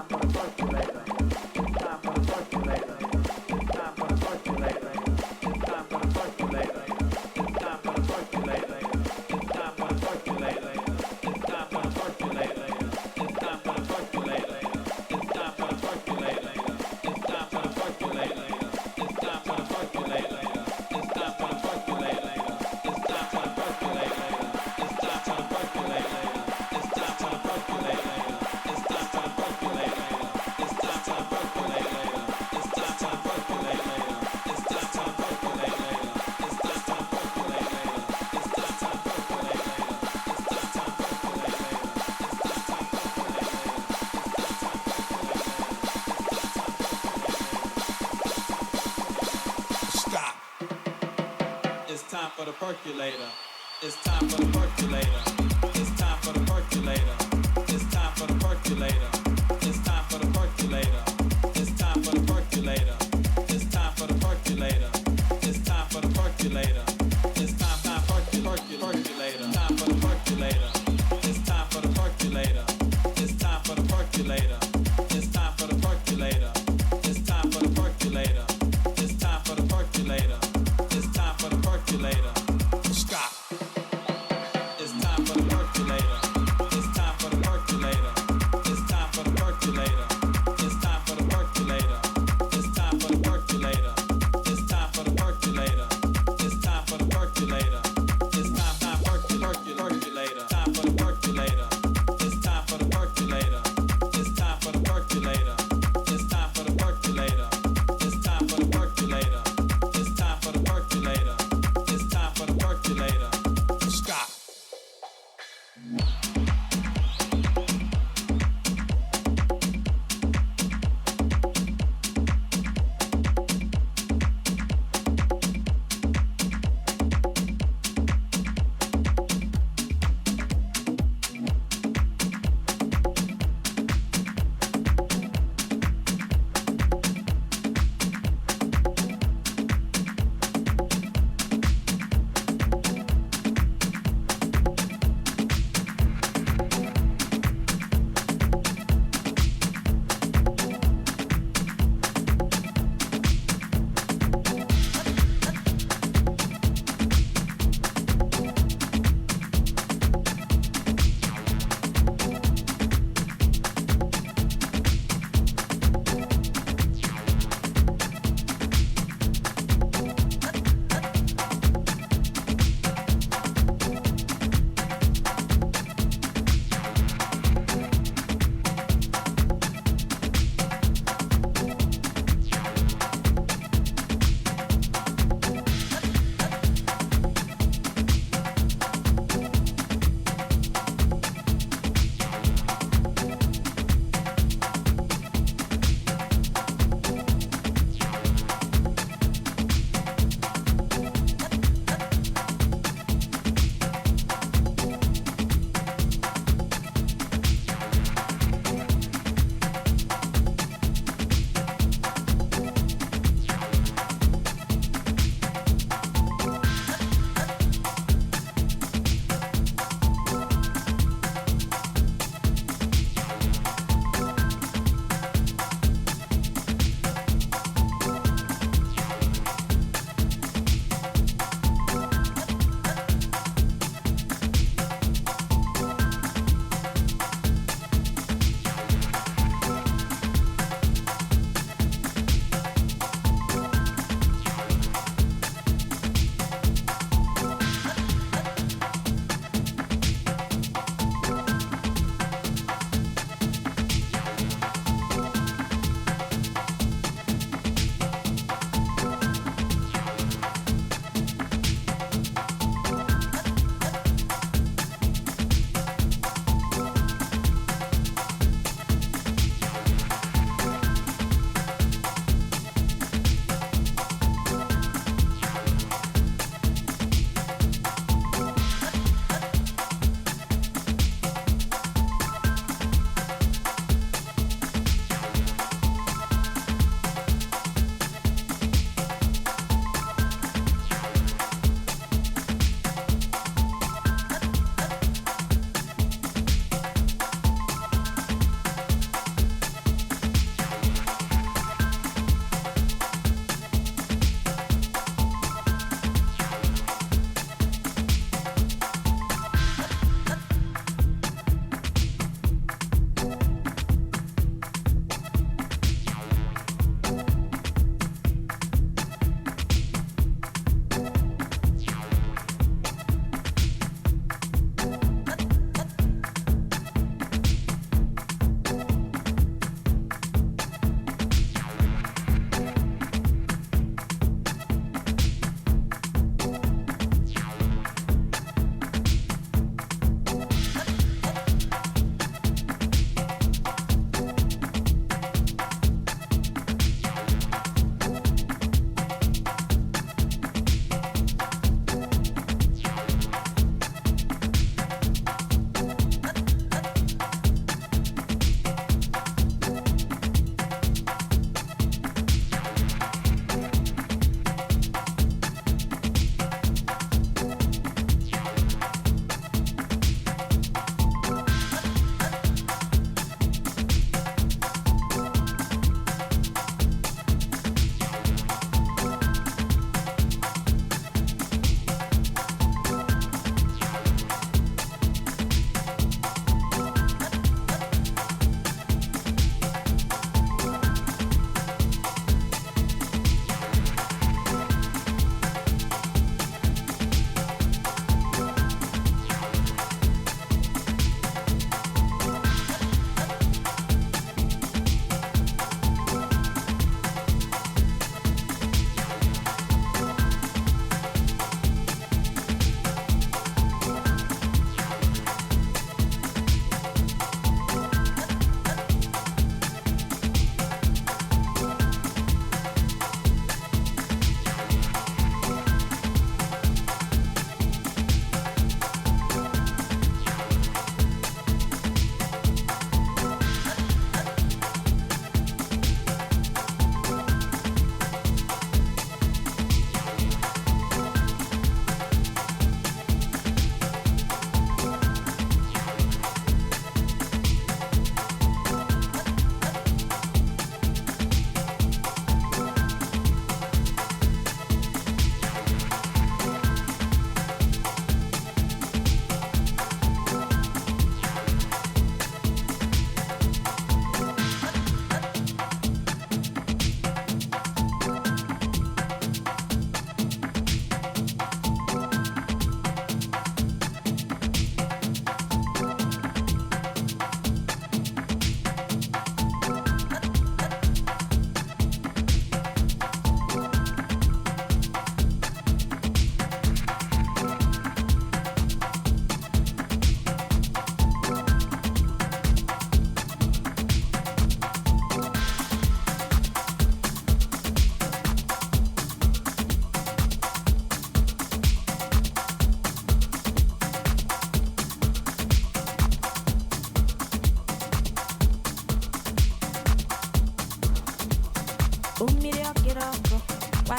for the percolator. It's time for the percolator. It's time for the percolator. It's time for the percolator. It's time for the percolator. Stop. For the percolator. It's time for the percolator. It's time for the percolator. It's time for the percolator. It's time for the percolator. It's time for the percolator. It's time for the percolator. It's time for the percolator. It's time percolator. Time for the percolator. It's time for the percolator. It's time for the percolator. It's time for the percolator. It's time for the percolator. It's time for the percolator. It's time for the percolator. Stop. It's time for the percolator. It's time for the percolator. It's time for the percolator.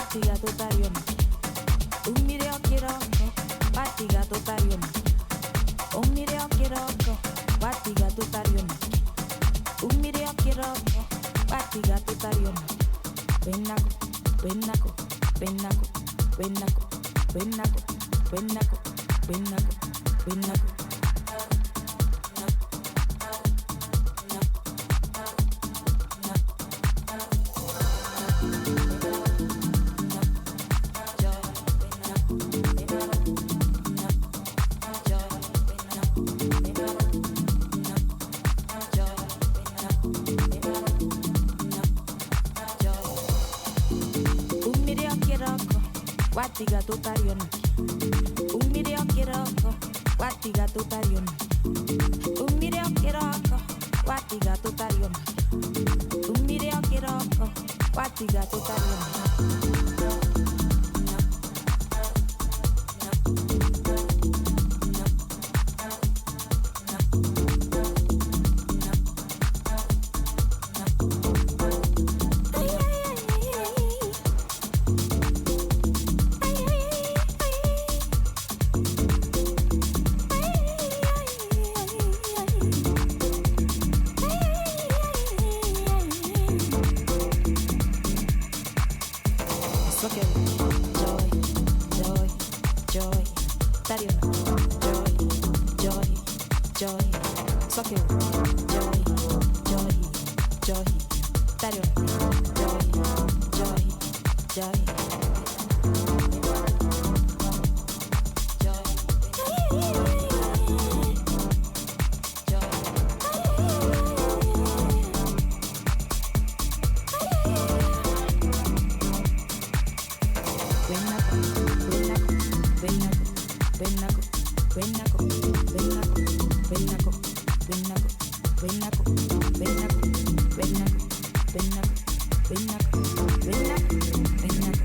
Batiga tutarion. Umire okiroko. Batiga tutarion. Umire okiroko. Batiga tutarion. Umire okiroko. Batiga tutarion. Benako, benako, benako, benako, benako, benako, benako, benako. Watiga tutarion. Umire okiroko. Watiga tutarion. Umire okiroko. Watiga tutarion. Umire okiroko. Watiga tutarion. Benako.